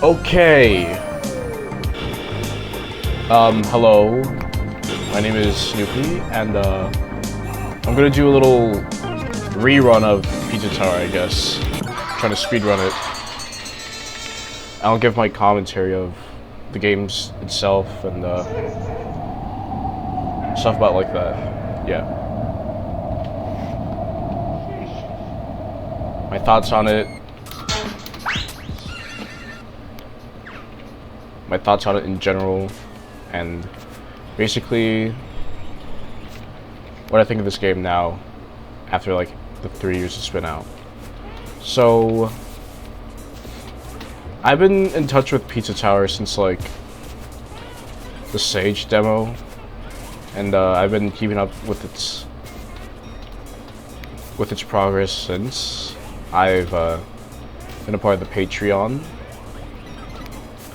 Okay. Hello. My name is Snoopy, and I'm gonna do a little rerun of Pizza Tower, I guess. Trying to speedrun it. I'll give my commentary of the games itself and stuff about like that. Yeah. My thoughts on it. My thoughts on it in general, and basically what I think of this game now after like the 3 years it's been out. So I've been in touch with Pizza Tower since like the Sage demo, and I've been keeping up with its progress since. I've been a part of the Patreon.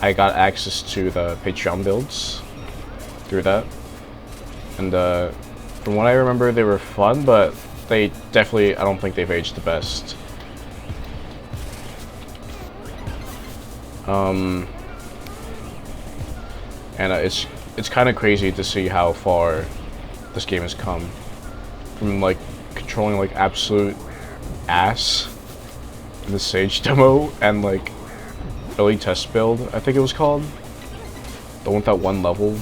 I got access to the Patreon builds through that, and from what I remember, they were fun, but they definitely, I don't think they've aged the best. And it's kind of crazy to see how far this game has come from like controlling like absolute ass in the Sage demo and like early test build, I think it was called, the one with that one level,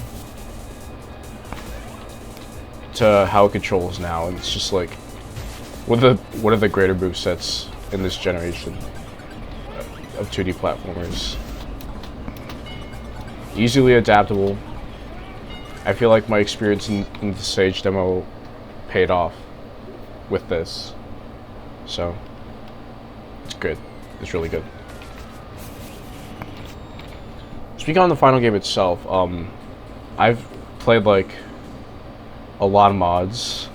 to how it controls now. And it's just like what are the greater movesets in this generation of 2D platformers. Easily adaptable. I feel like my experience in the Sage demo paid off with this, so it's good. It's really good. Speaking on the final game itself, I've played like a lot of mods.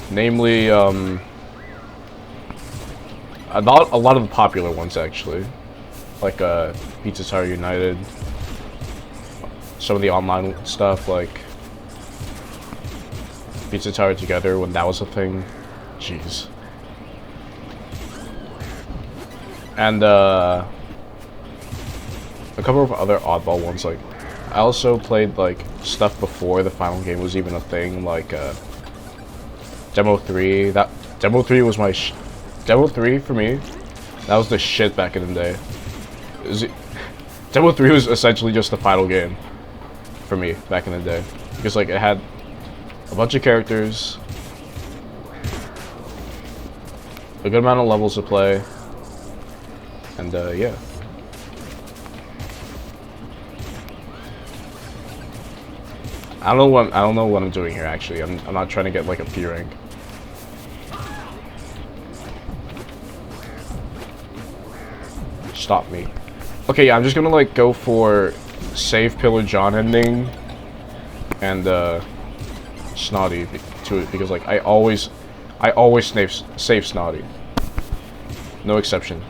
Namely, a lot of the popular ones actually, like Pizza Tower United. Some of the online stuff like Pizza Tower Together when that was a thing. Jeez. And a couple of other oddball ones. Like I also played like stuff before the final game was even a thing, like Demo 3. That Demo 3 was my Demo 3 for me. That was the shit back in the day. Demo 3 was essentially just the final game for me back in the day, because like it had a bunch of characters, a good amount of levels to play, and yeah. I don't know what I'm doing here actually. I'm not trying to get like a P rank. Stop me. Okay, yeah, I'm just gonna like go for save Pillar John ending and Snotty to it, because like I always save Snotty. No exception.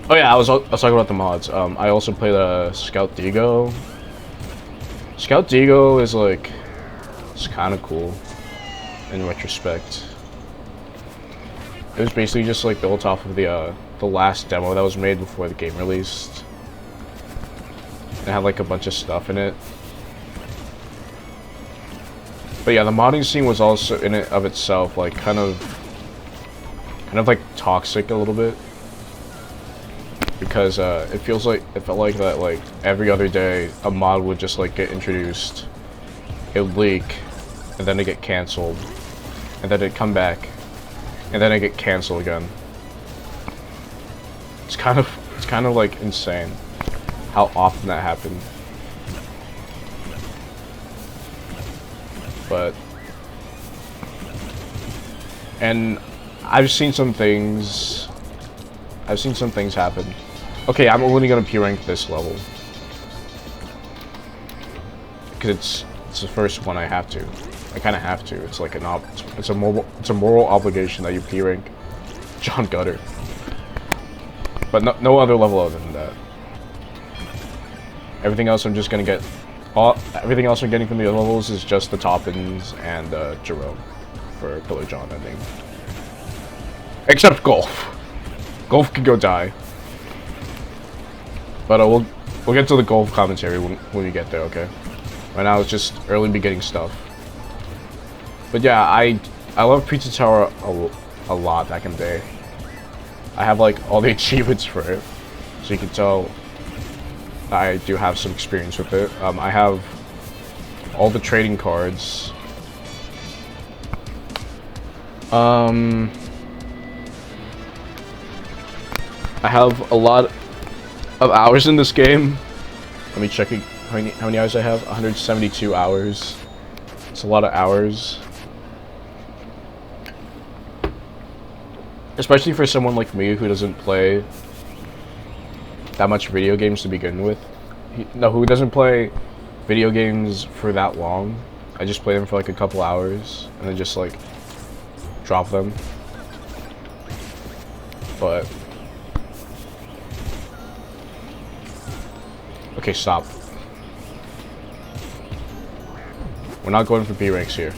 Oh yeah, I was talking about the mods. I also played Scout Digo. Scout Digo is like, it's kind of cool in retrospect. It was basically just like built off of the last demo that was made before the game released. It had like a bunch of stuff in it. But yeah, the modding scene was also in it of itself like kind of like toxic a little bit, because it felt like that like every other day a mod would just like get introduced, it would leak, and then it get cancelled, and then it'd come back, and then it get cancelled again. It's kind of like insane how often that happened. But and I've seen some things happen. Okay, I'm only gonna P rank this level because it's the first one I have to. I kind of have to. It's like it's a moral obligation that you P rank John Gutter. But no other level other than that. Everything else I'm just gonna get. Everything else I'm getting from the other levels is just the Toppins and Jerome for Pillar John ending. Except Golf. Golf can go die. But we'll get to the Golf commentary when we get there, okay? Right now it's just early beginning stuff. But yeah, I love Pizza Tower a lot back in the day. I have like all the achievements for it, so you can tell I do have some experience with it. I have all the trading cards. I have a lot of hours in this game. Let me check how many hours I have. 172 hours. It's a lot of hours. Especially for someone like me who doesn't play that much video games to begin with. Who doesn't play video games for that long. I just play them for like a couple hours and then just like drop them. But okay, stop. We're not going for B ranks here.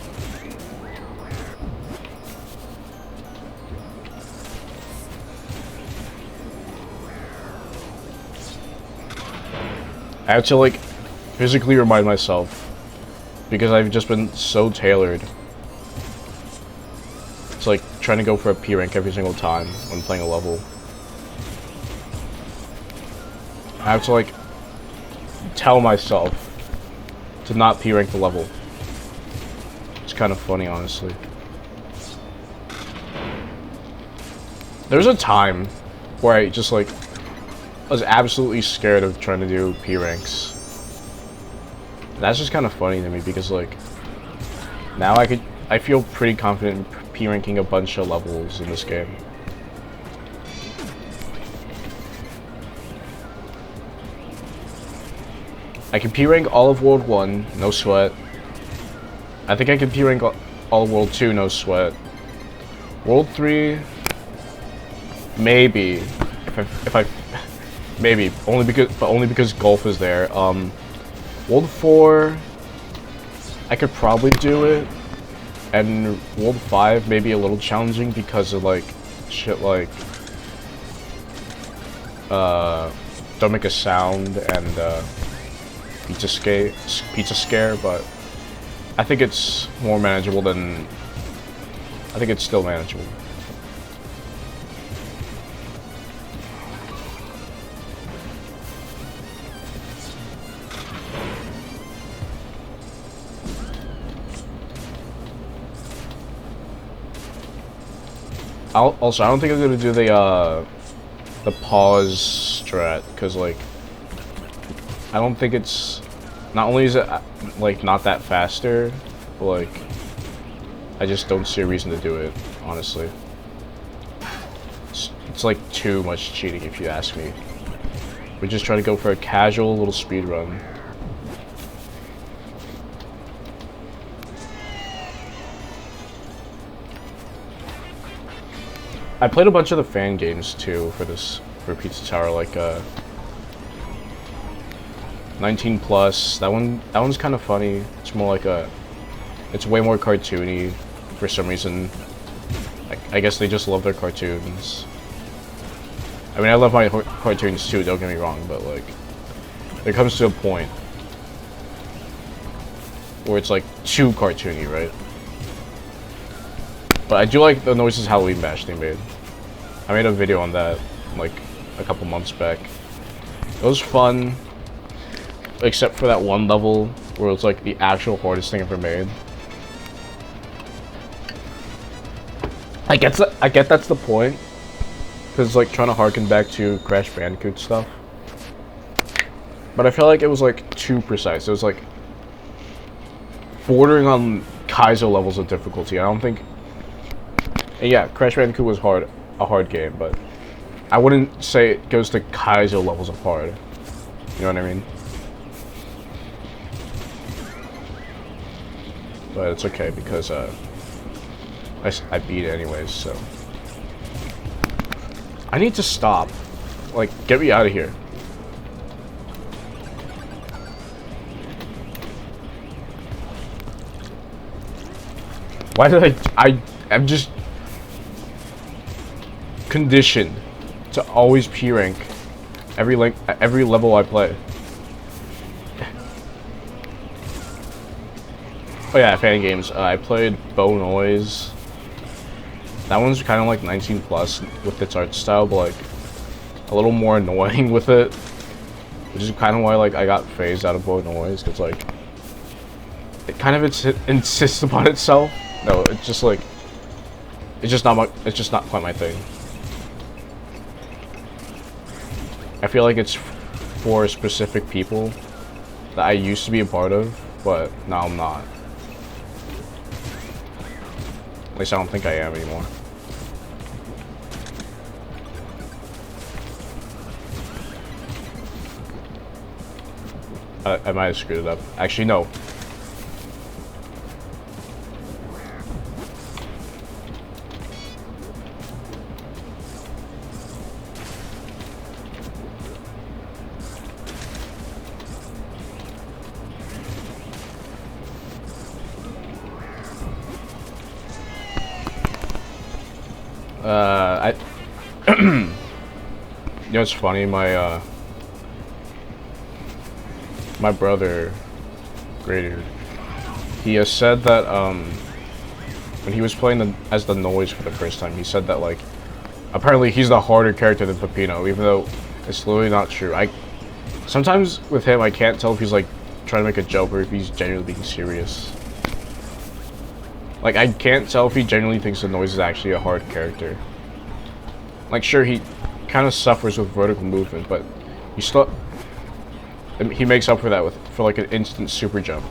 I have to like physically remind myself because I've just been so tailored to like trying to go for a P rank every single time when playing a level. I have to like tell myself to not P rank the level. It's kind of funny, honestly. There's a time where I just like was absolutely scared of trying to do P ranks. That's just kind of funny to me because like now I feel pretty confident in P ranking a bunch of levels in this game. I can P rank all of World 1, no sweat. I think I can P rank all of World 2, no sweat. World 3, maybe if I maybe only because Golf is there. World 4, I could probably do it, and World 5 may be a little challenging because of like shit like Don't Make a Sound and Pizza Scare, but I think it's more manageable than I think it's still manageable. Also, I don't think I'm gonna do the pause strat because like I don't think it's not only is it like not that faster, but like I just don't see a reason to do it, honestly. It's like too much cheating if you ask me. We just try to go for a casual little speed run. I played a bunch of the fan games too for Pizza Tower, like 19 Plus. That one's kind of funny. It's more like it's way more cartoony for some reason. I guess they just love their cartoons. I mean, I love my cartoons too, don't get me wrong, but like there comes to a point where it's like too cartoony, right? But I do like the Noises Halloween Bash they made. I made a video on that like a couple months back. It was fun, except for that one level where it was like the actual hardest thing ever made. I get that's the point, because it's like trying to harken back to Crash Bandicoot stuff. But I felt like it was like too precise. It was like bordering on Kaizo levels of difficulty. I don't think. And yeah, Crash Bandicoot was a hard game, but I wouldn't say it goes to Kaizo levels of hard. You know what I mean? But it's okay because I beat it anyways, so. I need to stop. Like, get me out of here. Why did I'm just conditioned to always P rank every level I play. Oh yeah, fan games. I played Bow Noise. That one's kind of like 19 plus with its art style, but like a little more annoying with it, which is kind of why like I got phased out of Bow Noise, because like it kind of insists upon itself. No, it's just like it's just not quite my thing. I feel like it's for specific people that I used to be a part of, but now I'm not. At least I don't think I am anymore. I might have screwed it up. Actually, no. You know, it's funny, my brother, Grader, he has said that, when he was playing as the Noise for the first time, he said that, like, apparently he's the harder character than Peppino, even though it's literally not true. Sometimes with him, I can't tell if he's, like, trying to make a joke or if he's genuinely being serious. Like, I can't tell if he genuinely thinks the Noise is actually a hard character. Like, sure, he kind of suffers with vertical movement, but he makes up for that for like an instant super jump.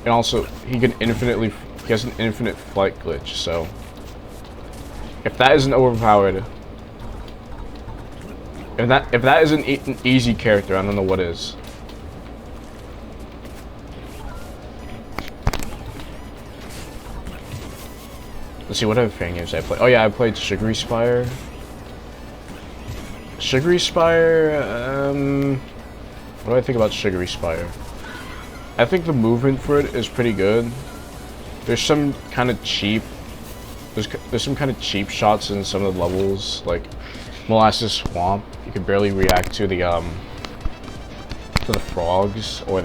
And also, he has an infinite flight glitch, so if that isn't overpowered, if that isn't an easy character, I don't know what is. Let's see, what other fan games I play. Oh yeah, I played Sugary Spire. Sugary Spire, what do I think about Sugary Spire? I think the movement for it is pretty good. There's some kind of cheap, there's some kind of cheap shots in some of the levels, like Molasses Swamp. You can barely react to the frogs, or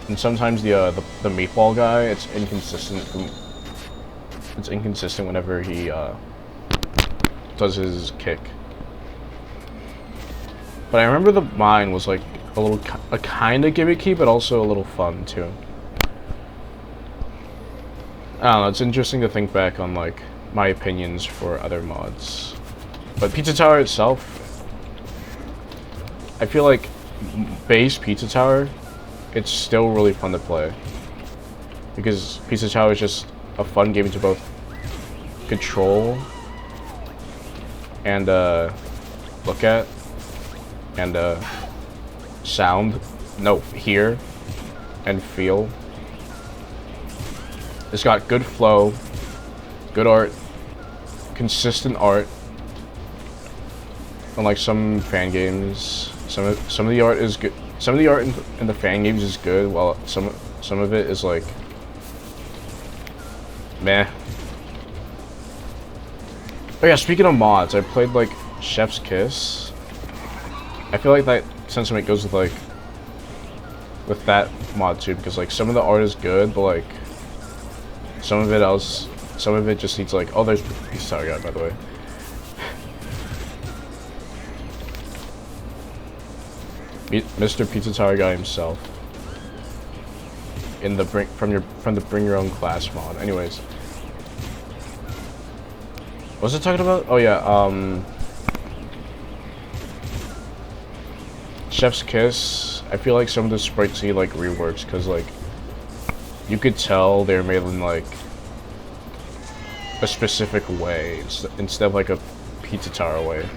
and sometimes the meatball guy. It's inconsistent. It's inconsistent whenever he does his kick. But I remember the mine was like a kind of gimmicky, but also a little fun too. I don't know. It's interesting to think back on like my opinions for other mods. But Pizza Tower itself, I feel like base Pizza Tower, it's still really fun to play, because Pizza Tower is just a fun game to both control and look at and hear and feel. It's got good flow, good art, consistent art. Unlike some fan games, some of the art is good. Some of the art in the fan games is good, while some of it is like meh. Oh yeah, speaking of mods, I played like Chef's Kiss. I feel like that sentiment goes with that mod too, because like some of the art is good, but like some of it just needs like, oh, there's Pizza Tower guy, by the way. Mr. Pizza Tower guy himself. In the from the Bring Your Own Class mod. Anyways, what was I talking about? Oh yeah, Chef's Kiss. I feel like some of the sprites need like reworks, because like you could tell they're made in like a specific way instead of like a Pizza Tower way.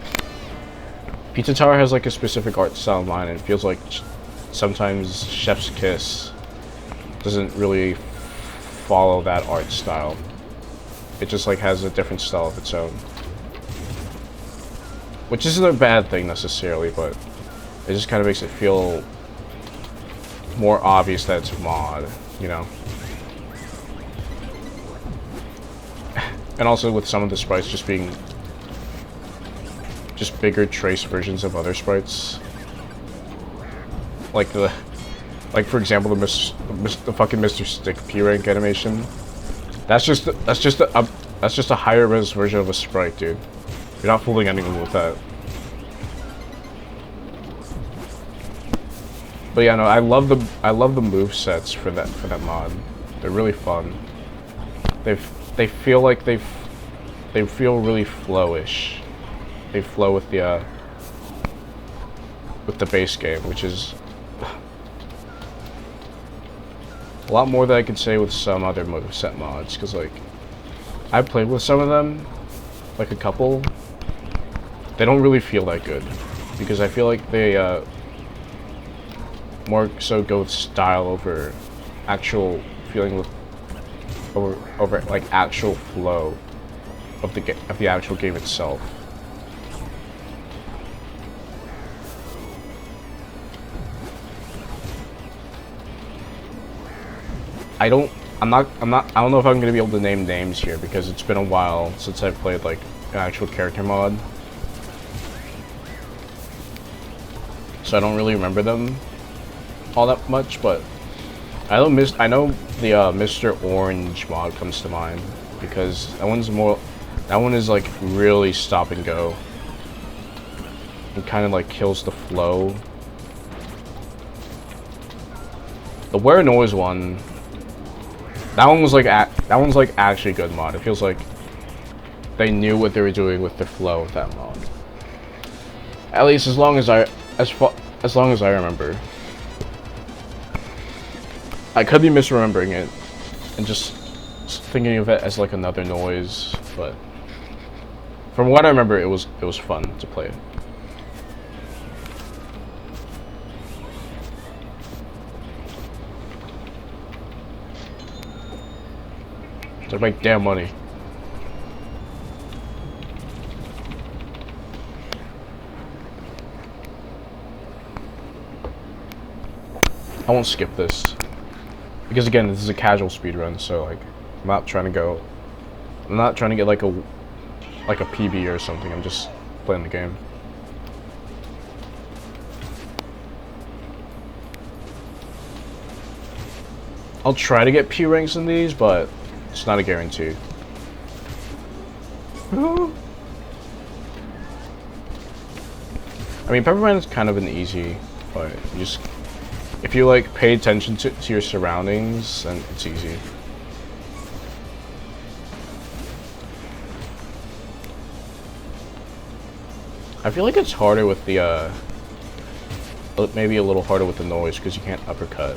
Pizza Tower has like a specific art style in mind, and it feels like sometimes Chef's Kiss doesn't really follow that art style. It just like has a different style of its own, which isn't a bad thing necessarily, but it just kind of makes it feel more obvious that it's a mod. you know. And also with some of the sprites just being just bigger trace versions of other sprites. Like for example the fucking Mr. Stick P rank animation. That's just a higher res version of a sprite, dude. You're not fooling anyone with that. But yeah, no, I love the move sets for that mod. They're really fun. They feel like they feel really flowish. They flow with the base game, which is a lot more than I could say with some other moveset mods. Cause like I've played with some of them, like a couple. They don't really feel that good because I feel like they more so go with style over actual feeling with over like actual flow of the actual game itself. I don't know if I'm gonna be able to name names here because it's been a while since I've played like an actual character mod. So I don't really remember them all that much, but I know the Mr. Orange mod comes to mind because that one is like really stop and go. It kind of like kills the flow. The Where Noise one, that one's like actually a good mod. It feels like they knew what they were doing with the flow of that mod. At least as long as I remember. I could be misremembering it and just thinking of it as like another noise, but from what I remember, it was fun to play. To make damn money. I won't skip this. Because again, this is a casual speedrun, so like I'm not trying to get like a PB or something. I'm just playing the game. I'll try to get P ranks in these, but it's not a guarantee. I mean, Peppermint is kind of an easy, but you just, if you like pay attention to your surroundings, then it's easy. I feel like it's harder with the maybe a little harder with the noise because you can't uppercut.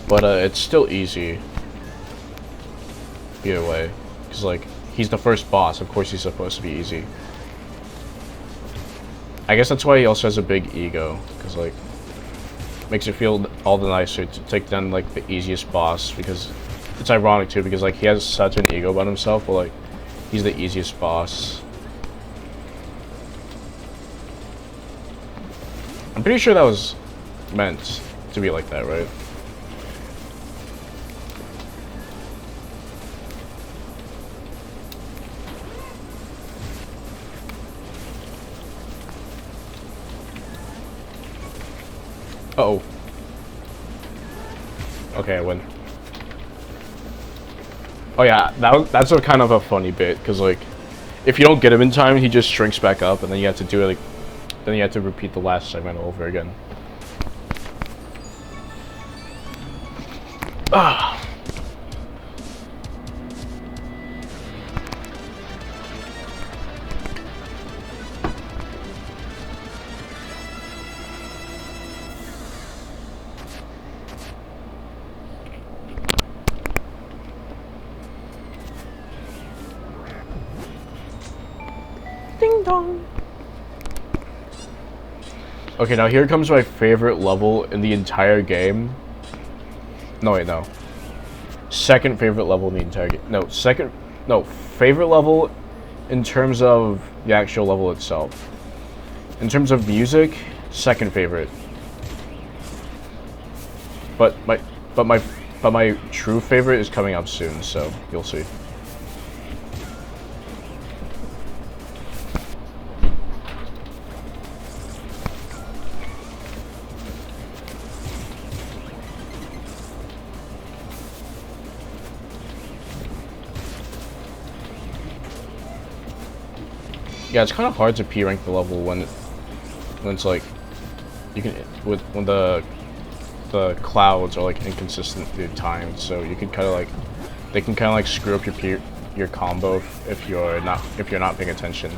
But it's still easy either way, because like he's the first boss, of course he's supposed to be easy. I guess that's why he also has a big ego, because like makes it feel all the nicer to take down like the easiest boss, because it's ironic too, because like he has such an ego about himself, but like he's the easiest boss. I'm pretty sure that was meant to be like that, right? Uh-oh. Okay, I win. Oh yeah, that's a kind of a funny bit, because like, if you don't get him in time, he just shrinks back up, and then you have to do it like, then you have to repeat the last segment over again. Ah. Ding dong. Okay, now here comes my favorite level in the entire game. No, wait, no. Second favorite level in the entire game. No, favorite level in terms of the actual level itself. In terms of music, second favorite. But my true favorite is coming up soon, so you'll see. Yeah, it's kind of hard to P rank the level when it's like you can when the clouds are like inconsistently timed, so you can kind of like they can kind of like screw up your combo if you're not paying attention.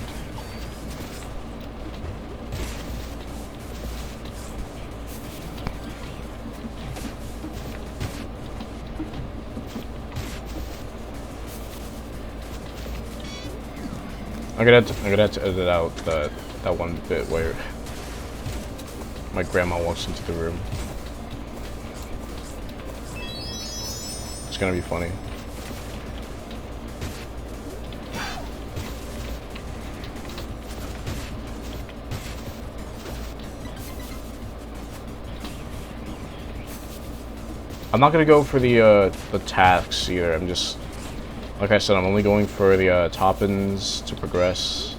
I'm gonna have to edit out that one bit where my grandma walks into the room. It's gonna be funny. I'm not gonna go for the tasks either. I'm just, like I said, I'm only going for the top-ins to progress.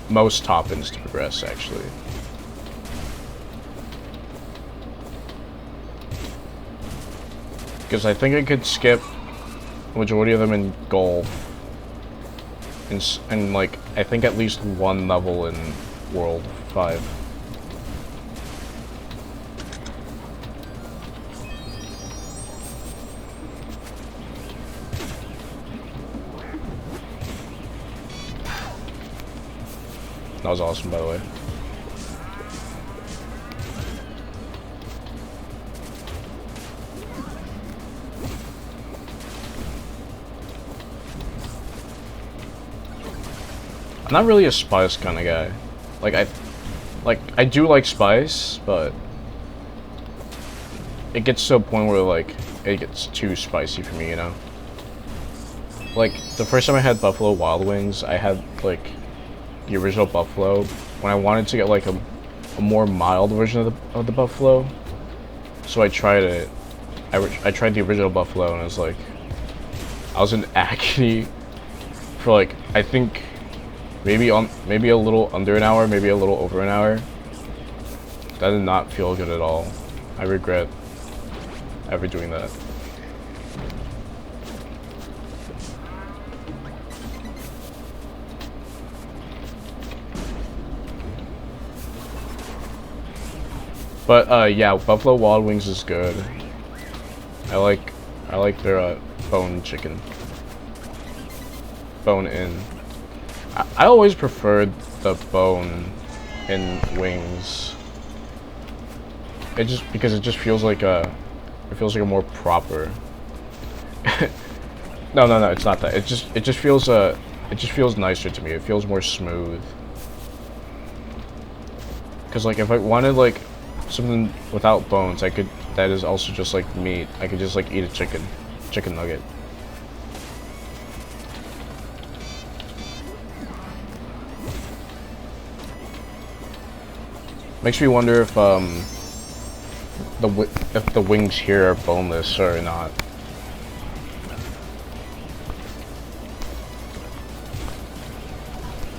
Most top-ins to progress, actually. Because I think I could skip the majority of them in golf. And like, I think at least one level in World 5. That was awesome, by the way. I'm not really a spice kind of guy. I do like spice, but it gets to a point where like it gets too spicy for me, you know. Like the first time I had Buffalo Wild Wings, I had like the original Buffalo. When I wanted to get like a more mild version of the Buffalo, so I tried it. I tried the original Buffalo, and I was in agony for like I think maybe a little under an hour, maybe a little over an hour. That did not feel good at all. I regret ever doing that. But yeah, Buffalo Wild Wings is good. I like their bone chicken. Bone in. I always preferred the bone in wings. Because it just feels like a more proper. No, it's not that. It just feels nicer to me. It feels more smooth. Cause like if I wanted like something without bones, that is also just like meat. I could just like eat a chicken nugget. Makes me wonder if the wings here are boneless or not.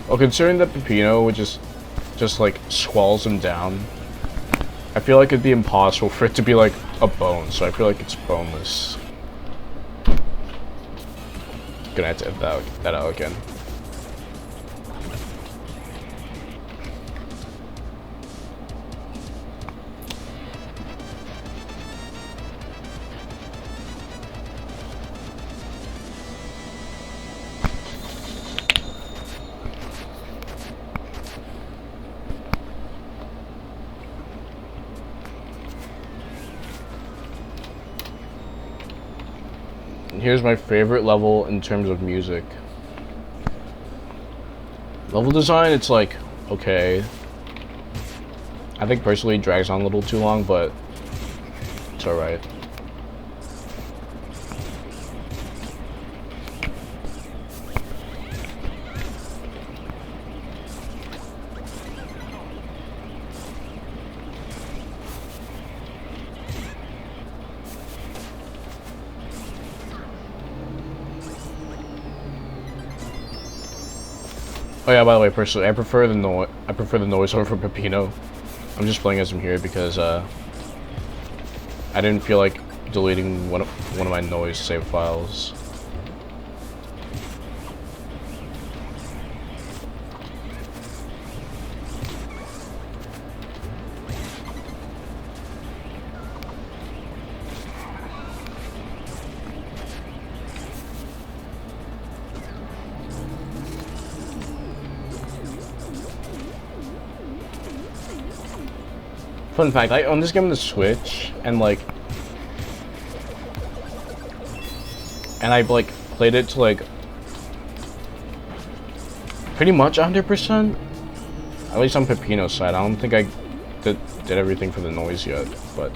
Well, considering that Pepino would just like swallows them down, I feel like it'd be impossible for it to be like a bone, so I feel like it's boneless. Gonna have to edit that out again. Here's my favorite level in terms of music. Level design, it's like okay. I think personally it drags on a little too long, but it's alright. Oh yeah, by the way, personally, I prefer the noise over Pepino. I'm just playing as him here because I didn't feel like deleting one of my noise save files. Fun fact, I own this game on the Switch, and like, I like played it to like pretty much 100%. At least on Pepino's side. I don't think I did everything for the noise yet, but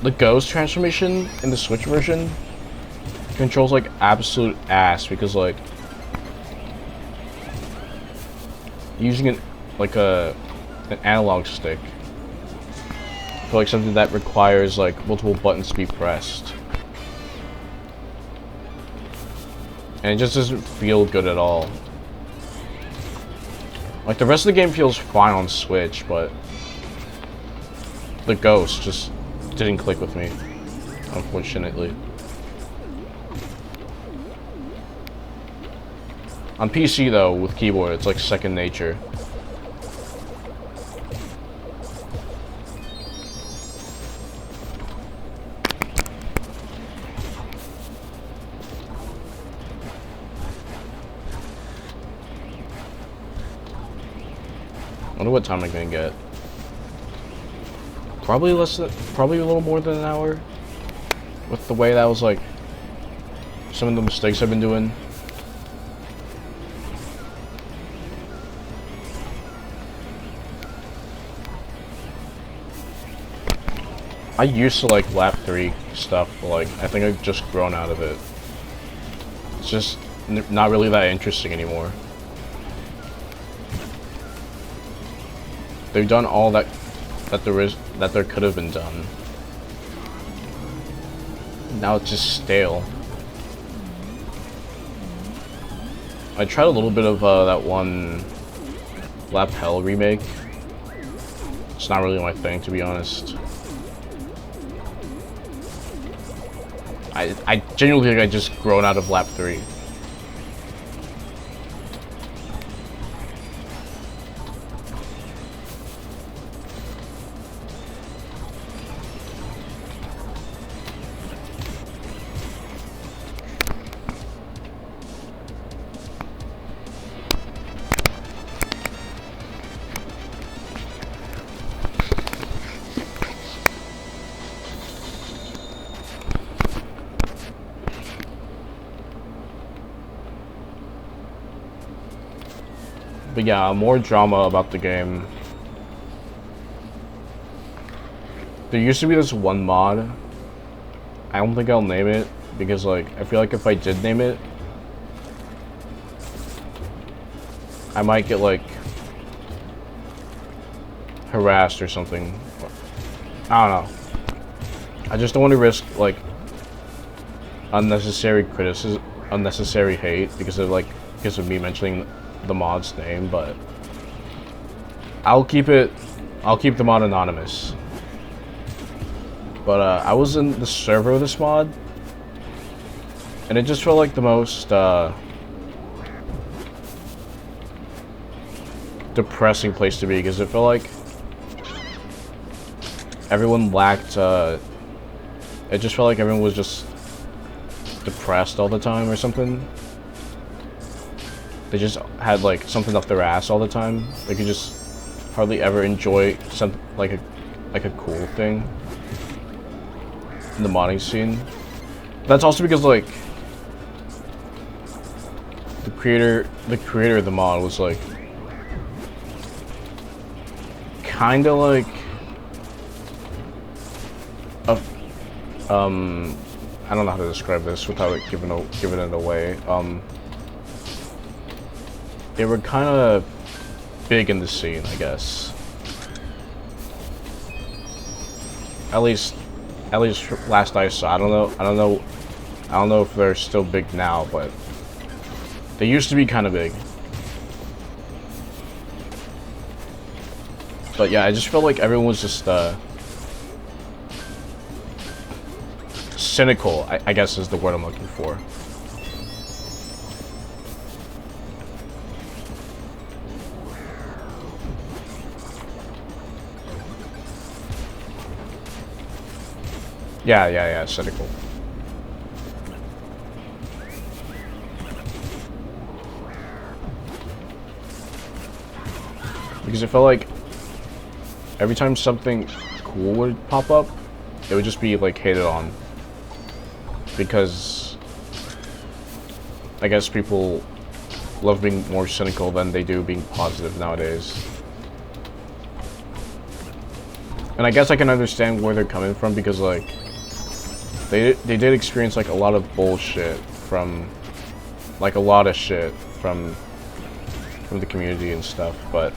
the Ghost transformation in the Switch version controls like absolute ass because like using an analog stick for like something that requires like multiple buttons to be pressed, and it just doesn't feel good at all. Like the rest of the game feels fine on Switch, but the Ghost just didn't click with me, unfortunately. On PC though, with keyboard, it's like second nature. I wonder what time I'm gonna get. Probably a little more than an hour. With the way that was like some of the mistakes I've been doing. I used to like lap 3 stuff, but like I think I've just grown out of it. It's just not really that interesting anymore. They've done all that there could have been done. Now it's just stale. I tried a little bit of that one Lap Hell remake. It's not really my thing, to be honest. I genuinely think I just grown out of lap 3. But yeah, more drama about the game. There used to be this one mod. I don't think I'll name it because like I feel like if I did name it, I might get like harassed or something. I don't know. I just don't want to risk like unnecessary criticism, unnecessary hate because of me mentioning the mod's name, but I'll keep the mod anonymous. But I was in the server of this mod, and it just felt like the most depressing place to be because it felt like everyone lacked. It just felt like everyone was just depressed all the time or something. They just had like something up their ass all the time. They could just hardly ever enjoy something like a cool thing in the modding scene. That's also because like creator of the mod was like kind of like a I don't know how to describe this without like giving it away. They were kind of big in the scene, I guess. At least last I saw. I don't know if they're still big now, but they used to be kind of big. But yeah, I just felt like everyone was just cynical, I guess is the word I'm looking for. Yeah, cynical. Because it felt like every time something cool would pop up, it would just be like hated on. Because I guess people love being more cynical than they do being positive nowadays. And I guess I can understand where they're coming from, because like they did experience like a lot of bullshit from like a lot of shit from the community and stuff, but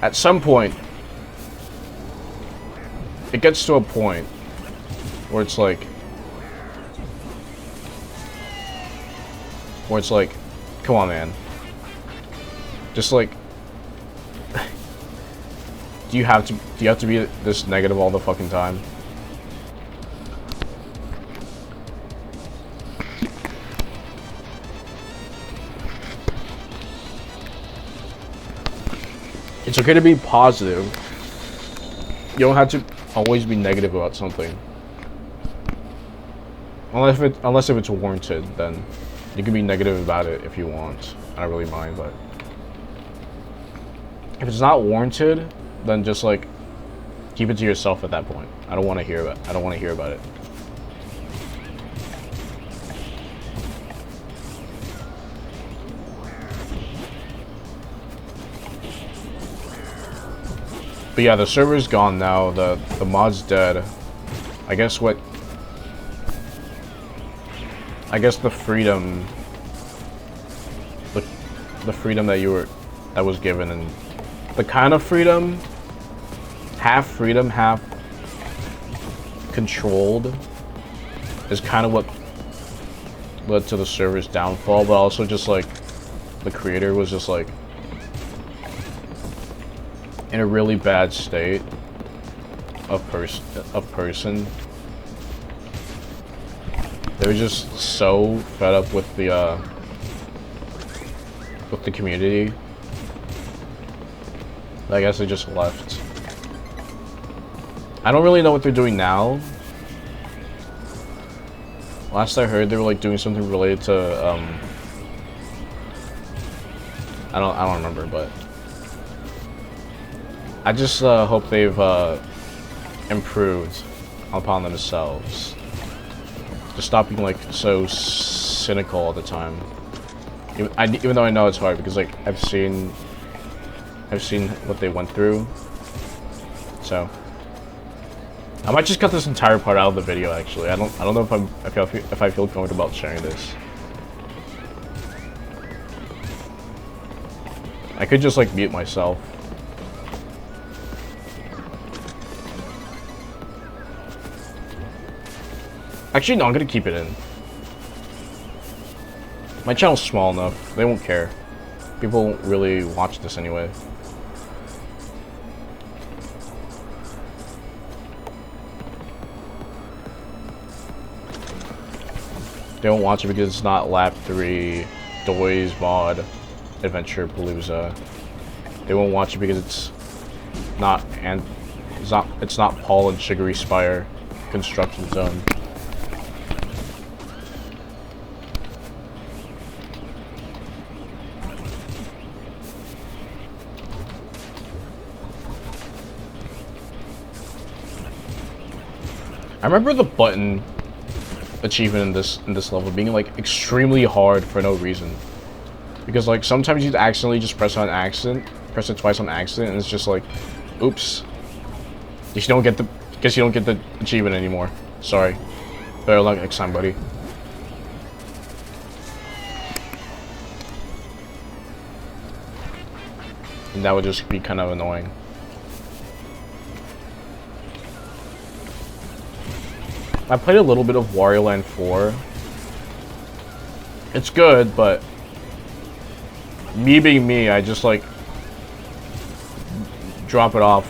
at some point it gets to a point where it's like come on, man, just like do you have to be this negative all the fucking time? It's okay to be positive. You don't have to always be negative about something. Unless if it's warranted, then you can be negative about it if you want. I don't really mind, but if it's not warranted, then just like keep it to yourself at that point. I don't want to hear about it. But yeah, the server's gone now. The mod's dead. I guess the freedom, the freedom that was given, and the kind of freedom, half controlled, is kind of what led to the server's downfall. But also just like the creator was just like in a really bad state of person. They were just so fed up with the community. I guess they just left. I don't really know what they're doing now. Last I heard, they were like doing something related to I don't remember, but I just hope they've improved upon themselves. Just stop being like so cynical all the time. Even though I know it's hard, because like I've seen what they went through. So I might just cut this entire part out of the video. Actually, I don't know if I feel comfortable about sharing this. I could just like mute myself. Actually, no, I'm gonna keep it in. My channel's small enough, they won't care. People won't really watch this anyway. They won't watch it because it's not Lap 3, Doy's mod, Adventure Palooza. They won't watch it because it's not Paul and Sugary Spire Construction Zone. I remember the button achievement in this level being like extremely hard for no reason. Because like sometimes you accidentally just press it twice on accident, and it's just like, oops. Guess you don't get the achievement anymore. Sorry. Better luck next time, buddy. And that would just be kind of annoying. I played a little bit of Wario Land 4. It's good, but me being me, I just like drop it off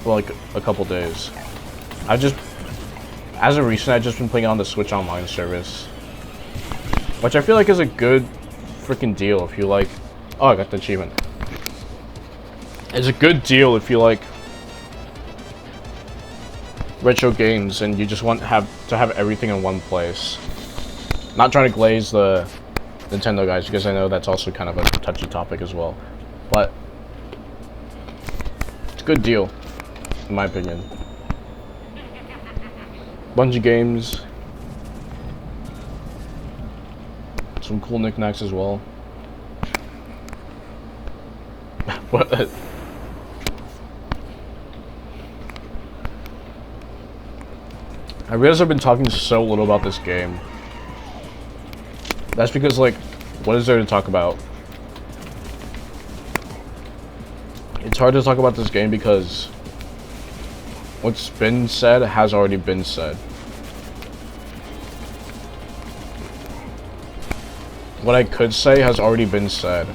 for like a couple days. As of recent, I've just been playing on the Switch Online service, which I feel like is a good freaking deal if you like. Oh, I got the achievement. It's a good deal if you like retro games and you just want to have everything in one place. Not trying to glaze the Nintendo guys, because I know that's also kind of a touchy topic as well, but it's a good deal in my opinion. Bungie games, some cool knickknacks as well. What? I realize I've been talking so little about this game. That's because, like, what is there to talk about? It's hard to talk about this game because what's been said has already been said. What I could say has already been said.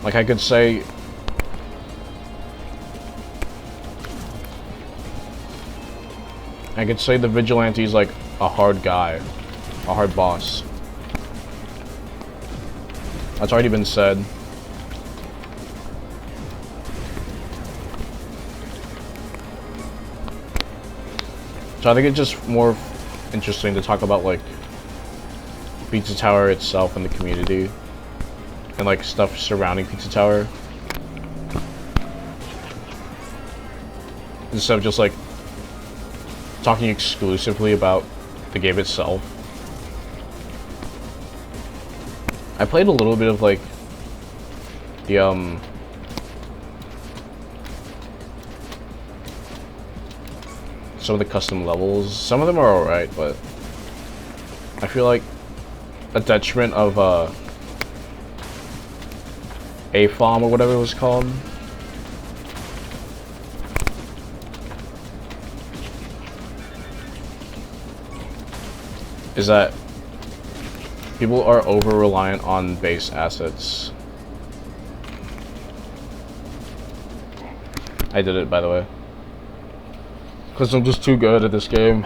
Like, I could say the Vigilante's like a hard guy, a hard boss. That's already been said. So I think it's just more interesting to talk about like Pizza Tower itself and the community and like stuff surrounding Pizza Tower, instead of just like talking exclusively about the game itself. I played a little bit of like the some of the custom levels. Some of them are alright, but I feel like a detriment of AFOM or whatever it was called is that people are over-reliant on base assets. I did it, by the way, because I'm just too good at this game.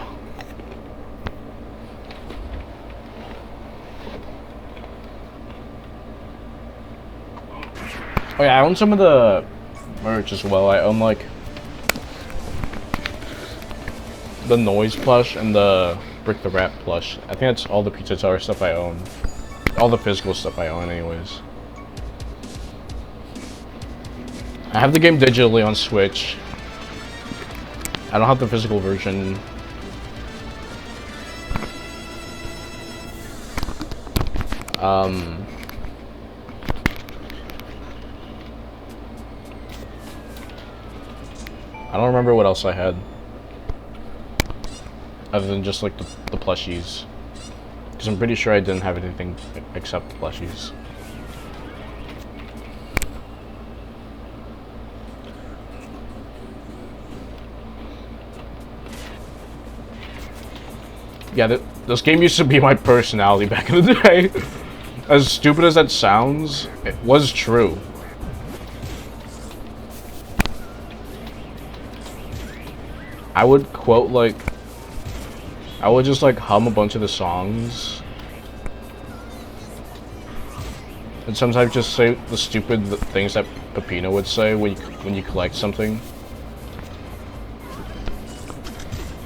Oh yeah, I own some of the merch as well. I own like the Noise plush and the Brick the Rat plush. I think that's all the Pizza Tower stuff I own. All the physical stuff I own anyways. I have the game digitally on Switch. I don't have the physical version. I don't remember what else I had, other than just like the plushies, because I'm pretty sure I didn't have anything except the plushies. Yeah, this game used to be my personality back in the day. As stupid as that sounds, it was true. I would quote like, I would just like hum a bunch of the songs, and sometimes just say the stupid things that Peppino would say when you collect something.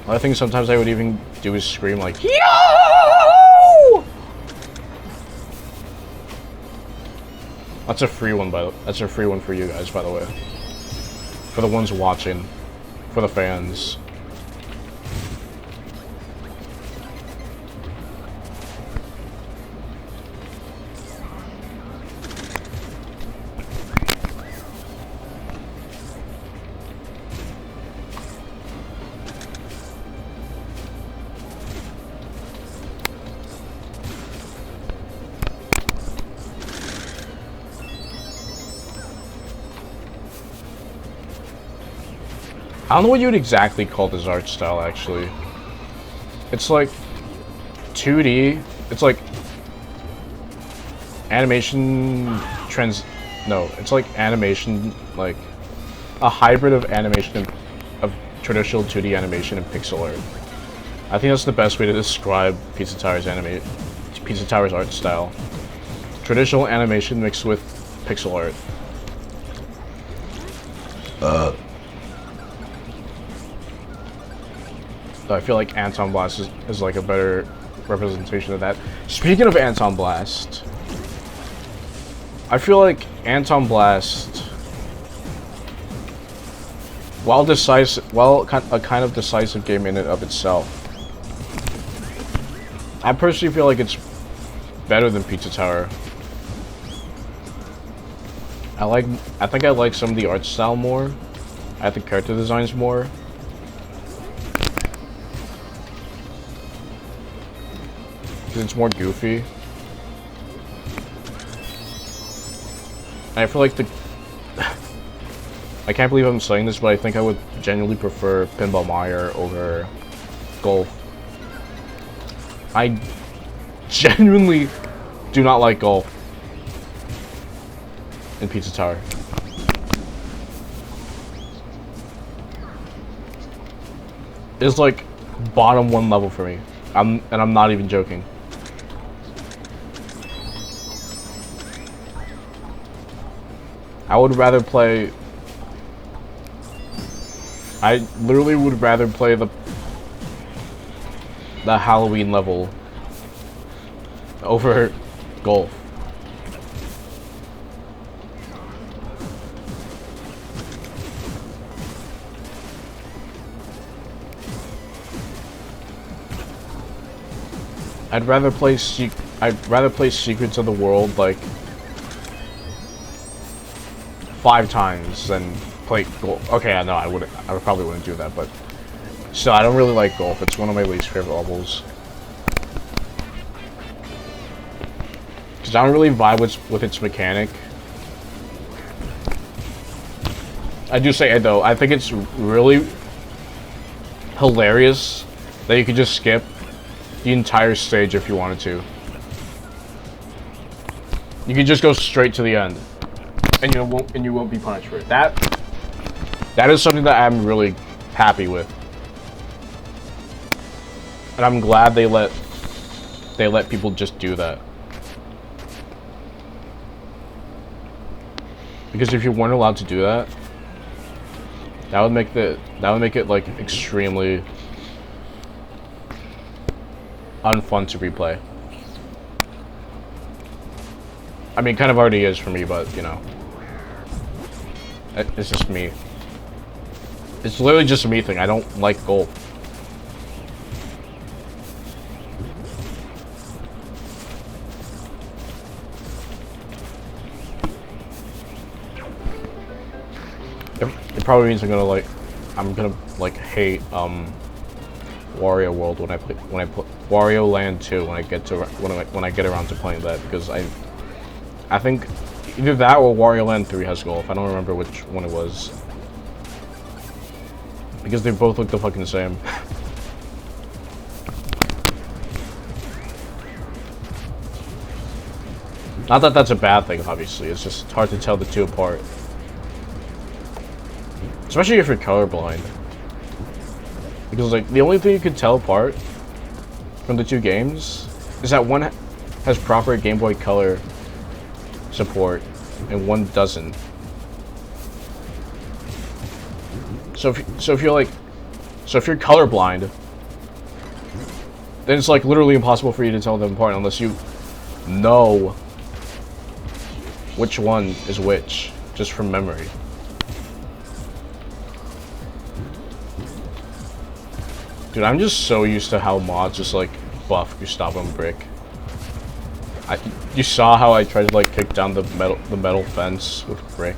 I think sometimes I would even do is scream like, "Yo!" That's a free one, that's a free one for you guys, by the way. For the ones watching, for the fans. I don't know what you would exactly call this art style, actually. It's like 2D. It's like animation no, it's like animation, like a hybrid of animation of traditional 2D animation and pixel art. I think that's the best way to describe Pizza Tower's art style. Traditional animation mixed with pixel art. I feel like Anton Blast is like a better representation of that. Speaking of Anton Blast, I feel like Anton Blast, while a kind of decisive game in and of itself, I personally feel like it's better than Pizza Tower. I think I like some of the art style more. I like the character designs more. Because it's more goofy. And I feel like I can't believe I'm saying this, but I think I would genuinely prefer Pinball Mire over Golf. I genuinely do not like Golf in Pizza Tower. It's like bottom 1 level for me. And I'm not even joking. I literally would rather play the Halloween level over Golf. I'd rather play Secrets of the World like 5 times than play Golf. Okay, no, I probably wouldn't do that, but still, I don't really like Golf. It's one of my least favorite levels. Because I don't really vibe with its mechanic. I do say, though, I think it's really hilarious that you could just skip the entire stage if you wanted to. You could just go straight to the end, and you won't be punished for it. That is something that I'm really happy with, and I'm glad they let people just do that. Because if you weren't allowed to do that, that would make it like extremely unfun to replay. I mean, kind of already is for me, but you know, it's just me. It's literally just a me thing. I don't like Golf. It probably means I'm gonna hate Wario World when I play Wario Land 2 when I get around to playing that, because I think either that or Wario Land 3 has Golf. I don't remember which one it was, because they both look the fucking same. Not that that's a bad thing, obviously. It's just hard to tell the two apart, especially if you're colorblind. Because, like, the only thing you can tell apart from the two games is that one has proper Game Boy Color support and one doesn't. So if you're colorblind, then it's like literally impossible for you to tell them apart unless you know which one is which just from memory. Dude, I'm just so used to how mods just like buff Gustavo and Brick. You saw how I tried to like kick down the metal fence with Brick.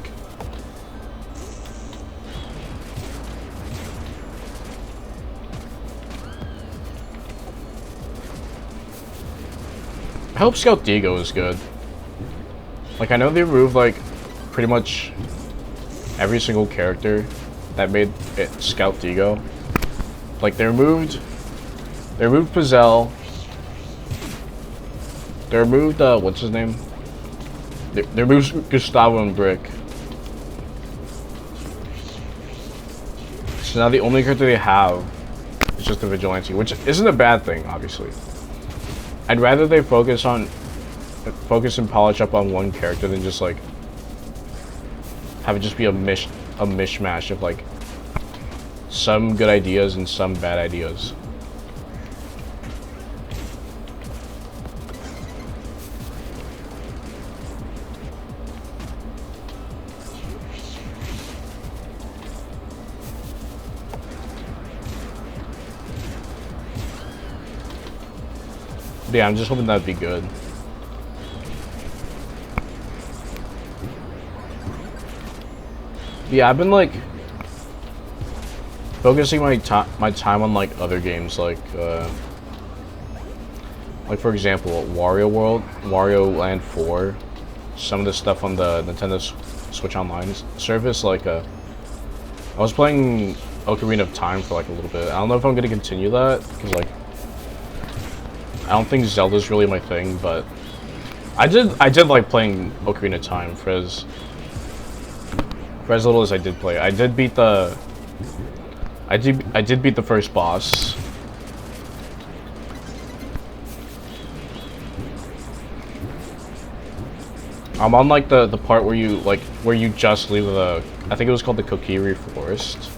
I hope Scout Diego is good. Like, I know they removed like pretty much every single character that made it Scout Digo. Like they removed Pizzelle. They removed what's his name? They removed Gustavo and Brick. So now the only character they have is just the Vigilante, which isn't a bad thing, obviously. I'd rather they focus and polish up on one character than just like have it just be a mishmash of like some good ideas and some bad ideas. Yeah, I'm just hoping that'd be good. Yeah, I've been like focusing my time on like other games, like for example, Wario Land 4, some of the stuff on the Nintendo Switch Online service. Like I was playing Ocarina of Time for like a little bit. I don't know if I'm gonna continue that because like I don't think Zelda's really my thing, but I did like playing Ocarina of Time for as little as I did play. I did beat the first boss. I'm on like the part where you just leave the, I think it was called the Kokiri Forest.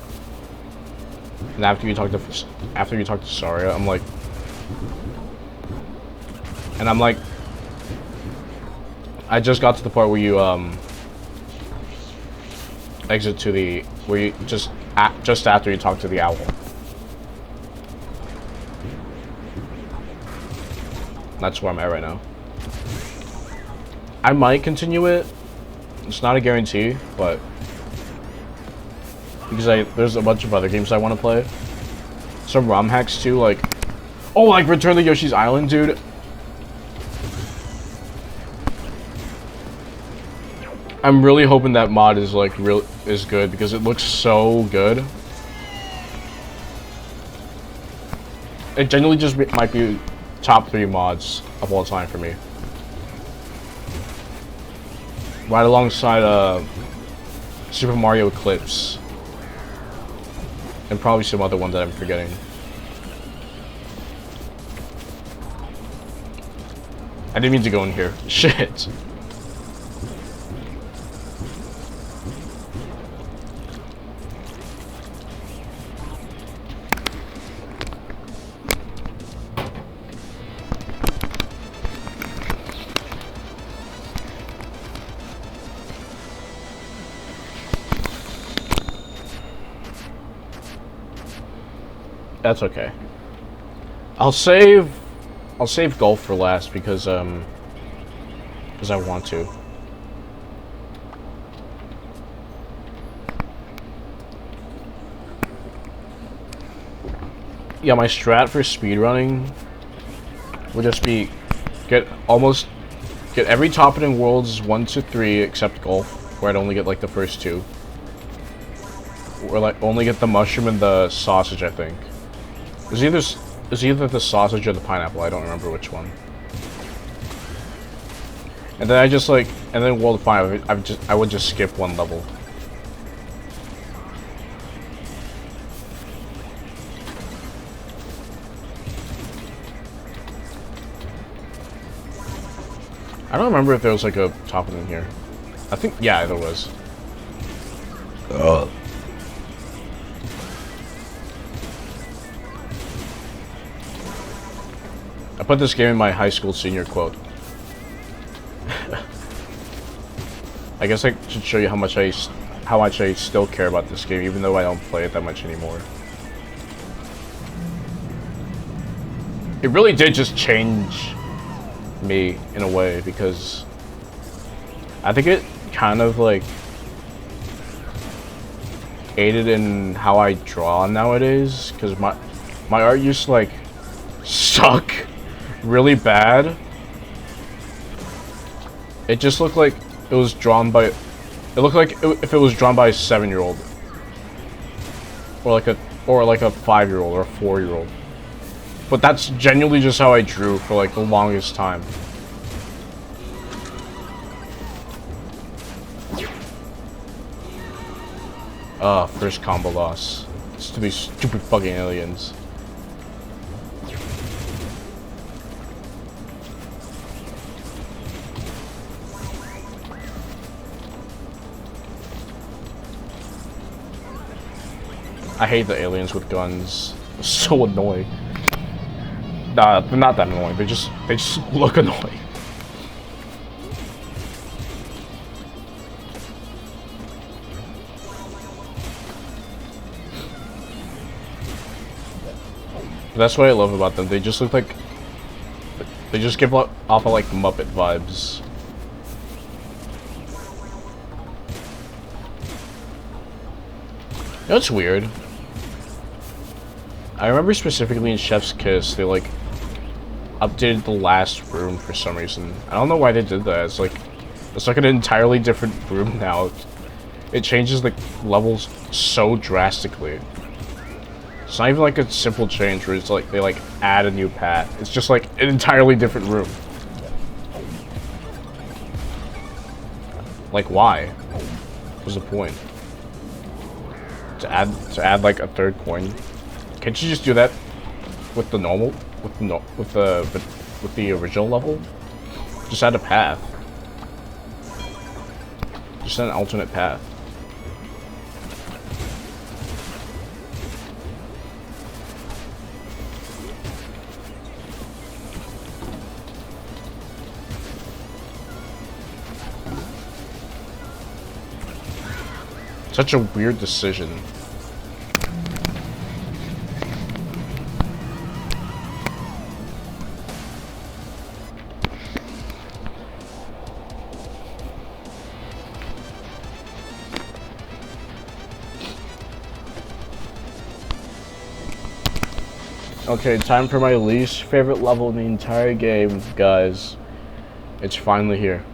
And after you talk to Saria, I'm like I just got to the part where you exit to the, where you just after you talk to the owl. That's where I'm at right now. I might continue it. It's not a guarantee, but because there's a bunch of other games I want to play. Some ROM hacks too, like like Return to Yoshi's Island, dude. I'm really hoping that mod is like is good because it looks so good. It genuinely just might be top 3 mods of all time for me. Right alongside Super Mario Eclipse. And probably some other one that I'm forgetting. I didn't mean to go in here. Shit. That's okay. I'll save golf for last because I want to. Yeah, my strat for speedrunning would just be get every top ending worlds 1 to 3 except golf, where I'd only get like the first 2. Or like only get the mushroom and the sausage, I think. It was either the sausage or the pineapple, I don't remember which one. And then and then World of Fire, I would just skip one level. I don't remember if there was like a top in here. I think, yeah, there was. I put this game in my high school senior quote. I guess I should show you how much I still care about this game, even though I don't play it that much anymore. It really did just change me in a way, because I think it kind of like aided in how I draw nowadays, because my art used to like suck really bad. It just looked like it was drawn by, it looked like if it was drawn by a 7-year-old. or like a 5-year-old or a 4-year-old. But that's genuinely just how I drew for like the longest time. First combo loss. It's to these stupid fucking aliens. I hate the aliens with guns. They're so annoying. Nah, they're not that annoying. They just look annoying. That's what I love about them. They just look like they just give off of like Muppet vibes. You know what's weird? I remember specifically in Chef's Kiss, they like updated the last room for some reason. I don't know why they did that. It's like an entirely different room now. It changes the levels so drastically. It's not even like a simple change where it's like they like add a new path. It's just like an entirely different room. Like why? What's the point? To add like a third coin? Can't you just do that with the normal with the original level? Just add a path. Just an alternate path. Such a weird decision. Okay, time for my least favorite level in the entire game, guys. It's finally here.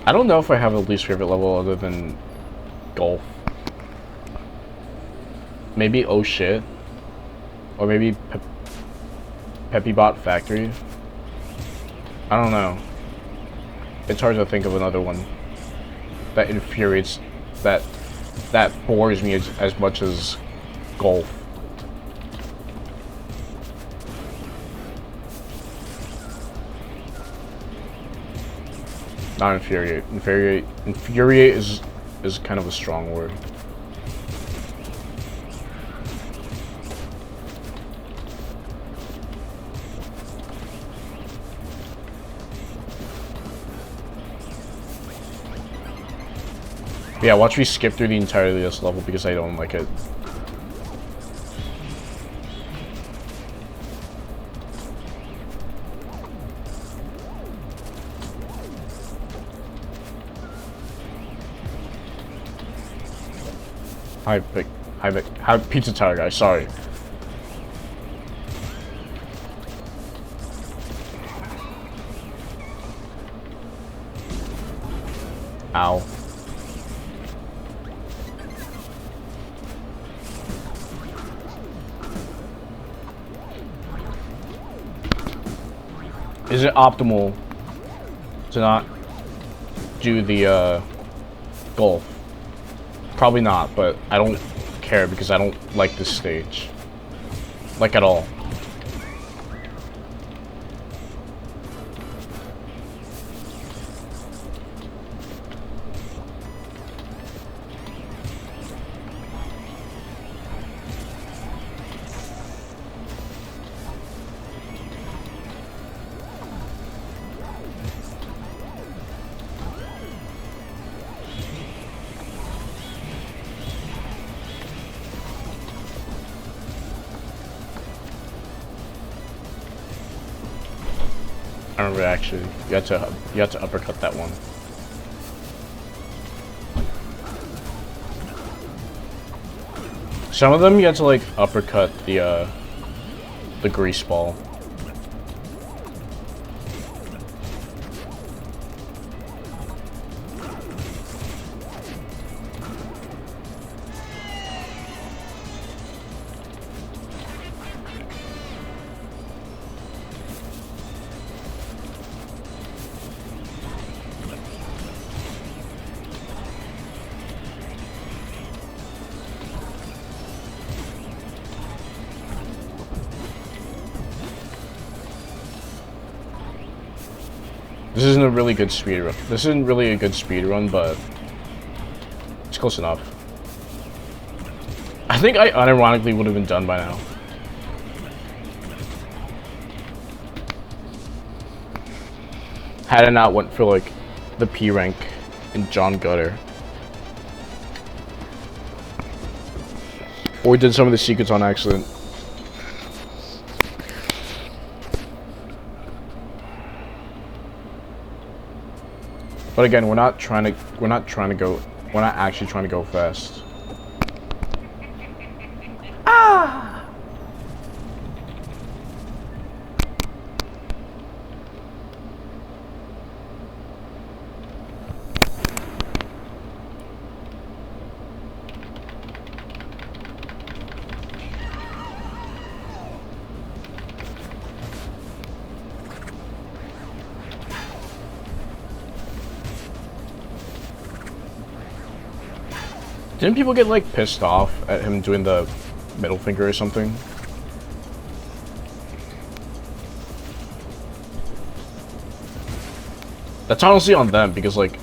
I don't know if I have a least favorite level other than golf. Maybe oh shit. Or maybe Peppybot Factory. I don't know. It's hard to think of another one that infuriates, that bores me as much as golf. Not infuriate. Infuriate is kind of a strong word. Yeah, watch me skip through the entirety of this level because I don't like it. Hi, Pizza Tower guy, sorry. Ow. Is it optimal to not do the golf? Probably not, but I don't care because I don't like this stage. Like at all. I remember actually, you had to uppercut that one. Some of them you had to like uppercut the grease ball. This isn't a really good speedrun. This isn't really a good speedrun, but it's close enough. I think I unironically would have been done by now. Had I not went for like the P rank in John Gutter. Or did some of the secrets on accident. But again, we're not actually trying to go fast. Didn't people get like pissed off at him doing the middle finger or something? That's honestly on them, because like,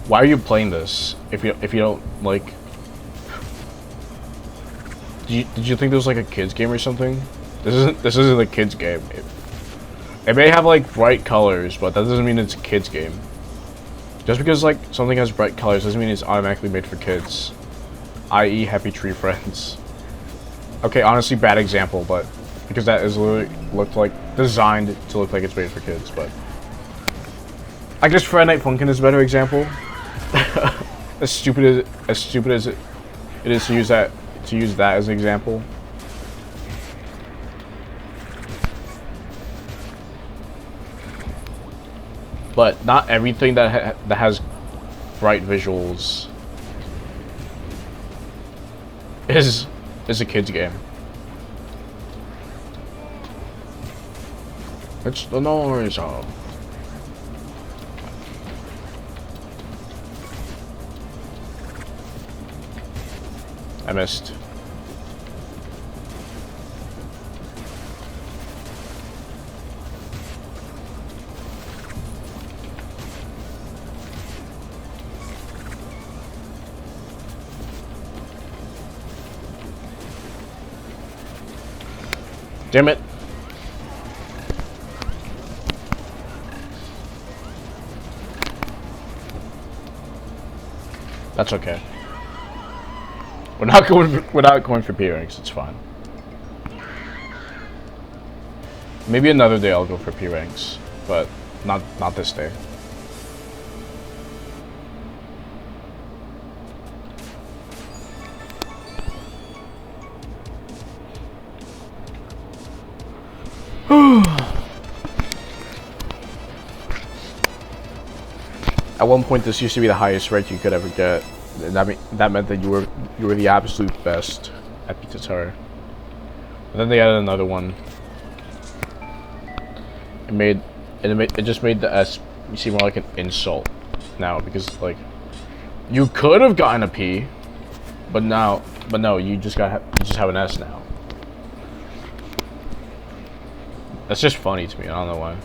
why are you playing this if you don't like? Did you think this was like a kids game or something? This isn't a kids game. It may have like bright colors, but that doesn't mean it's a kids game. Just because like something has bright colors doesn't mean it's automatically made for kids. I.e. Happy Tree Friends. Okay, honestly, bad example, but because that is literally designed to look like it's made for kids, but I guess Friday Night Funkin' is a better example. as stupid as it is to use that as an example. But not everything that has bright visuals is a kid's game. It's the noise of. I missed. Damn it. That's okay. We're not going for P ranks, it's fine. Maybe another day I'll go for P ranks, but not this day. At one point, this used to be the highest rank you could ever get, and that meant that you were the absolute best at Pizza Tower. And then they added another one. It just made the S seem more like an insult now, because like you could have gotten a P, but no, you just have an S now. That's just funny to me. I don't know why.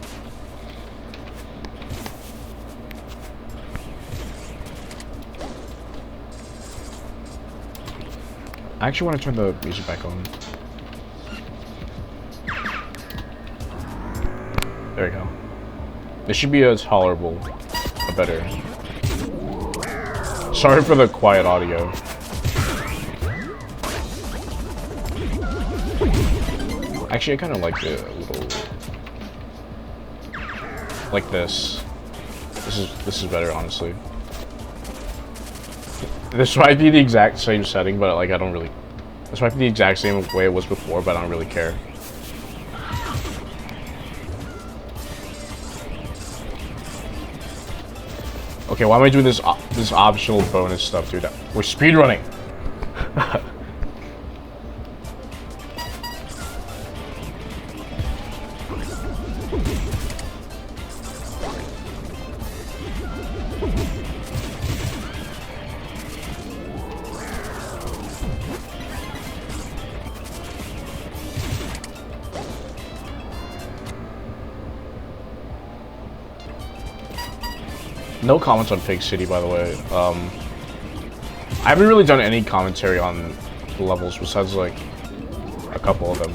I actually want to turn the music back on. There we go. This should be as tolerable, or better. Sorry for the quiet audio. Actually, I kind of like it a little, like this. This is better, honestly. This might be the exact same setting, but like I don't really. This might be the exact same way it was before, but I don't really care. Okay, why am I doing this optional bonus stuff, dude? We're speedrunning. no comments on Pig City, by the way. I haven't really done any commentary on the levels besides like a couple of them.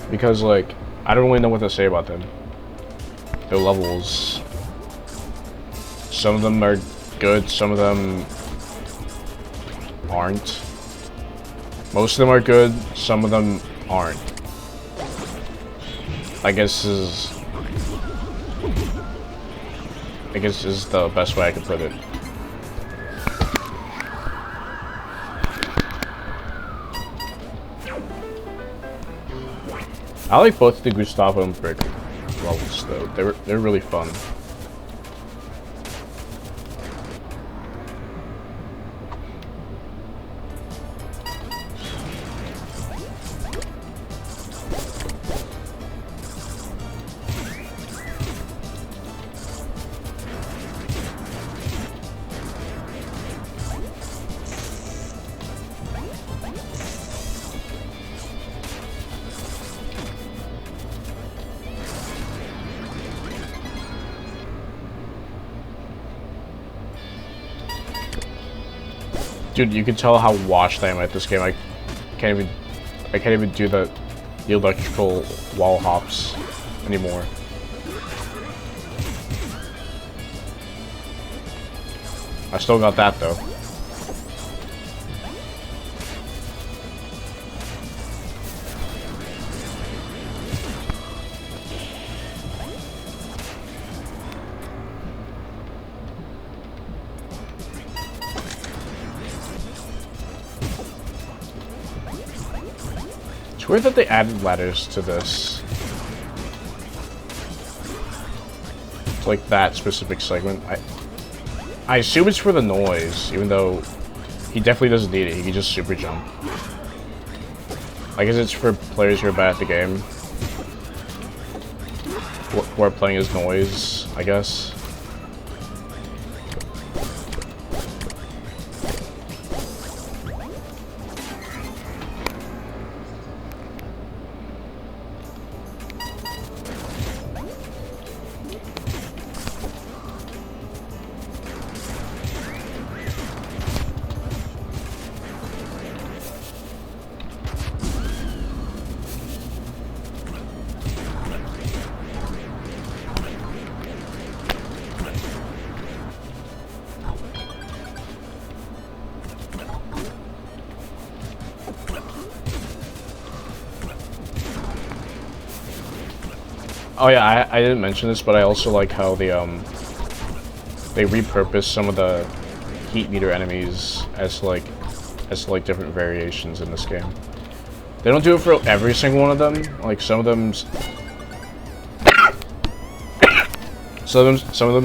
Because like I don't really know what to say about them. Their levels. Some of them are good, some of them aren't. Most of them are good, some of them aren't. I guess is the best way I could put it. I like both the Gustavo and Brick levels though. They're really fun. Dude, you can tell how washed I am at this game. I can't even do the electrical wall hops anymore. I still got that though. It's weird that they added ladders to this. It's like that specific segment. I assume it's for the noise, even though he definitely doesn't need it. He can just super jump. I guess it's for players who are bad at the game. Who are playing as noise, I guess. Oh yeah, I didn't mention this, but I also like how they repurpose some of the heat meter enemies as like different variations in this game. They don't do it for every single one of them. Like some of them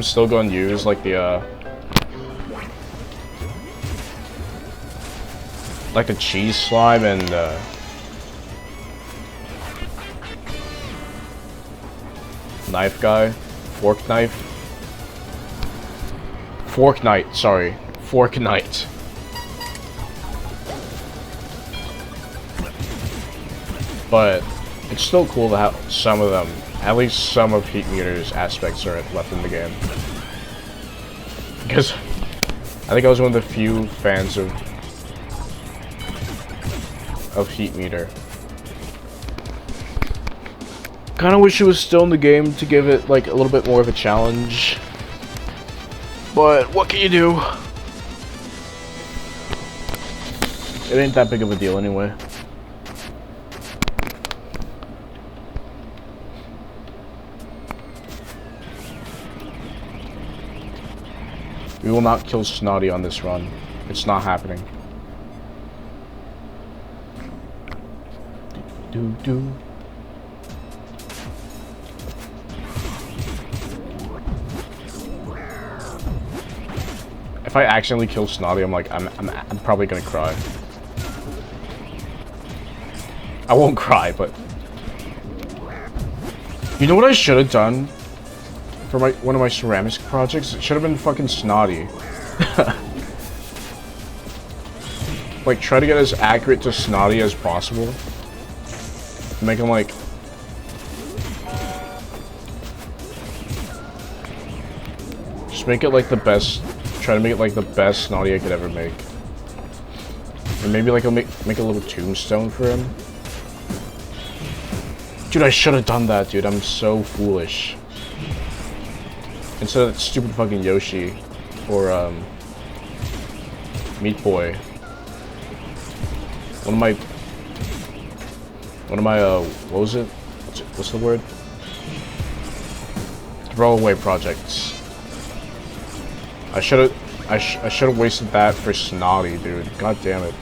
still go unused, like the cheese slime and knife guy, fork knight, sorry, fork knight. But it's still cool to have some of them, at least some of Heat Meter's aspects are left in the game. Because I think I was one of the few fans of Heat Meter. Kinda wish it was still in the game to give it like a little bit more of a challenge. But what can you do? It ain't that big of a deal anyway. We will not kill Snotty on this run. It's not happening. Do. If I accidentally kill Snotty, I'm probably gonna cry. I won't cry, but you know what I should have done for one of my ceramics projects? It should have been fucking Snotty. Like try to get as accurate to Snotty as possible. Make him like Just make it like the best. Try to make it like the best Naughty I could ever make. And maybe like I'll make a little tombstone for him. Dude, I should have done that, dude. I'm so foolish. Instead of that stupid fucking Yoshi or Meat Boy. One of my what was it? What's the word? Throwaway projects. I should have wasted that for Snotty, dude. God damn it.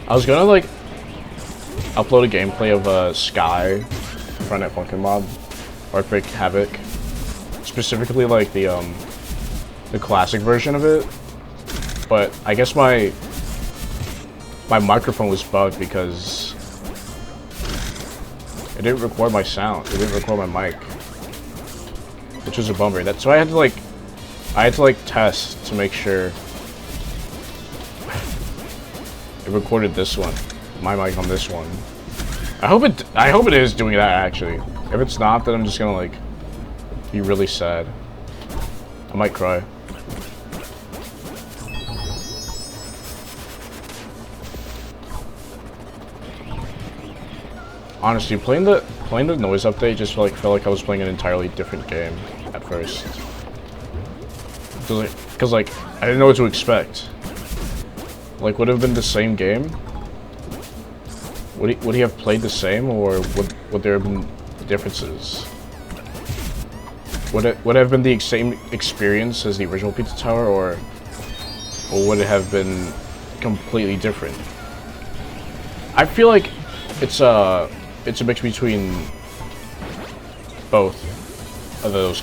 I was gonna like upload a gameplay of Sky, Front Net Funkin' Mob, Heartbreak Havoc, specifically like the classic version of it, but I guess my microphone was bugged because it didn't record my sound. It didn't record my mic, which was a bummer. So I had to like test to make sure it recorded this one, my mic on this one. I hope it is doing that actually. If it's not, then I'm just gonna like be really sad. I might cry. Honestly, playing the noise update just felt like I was playing an entirely different game at first. Cause like I didn't know what to expect. Like, would it have been the same game? Would he have played the same, or would there have been differences? Would it have been the same experience as the original Pizza Tower, or would it have been completely different? I feel like it's a mix between both of those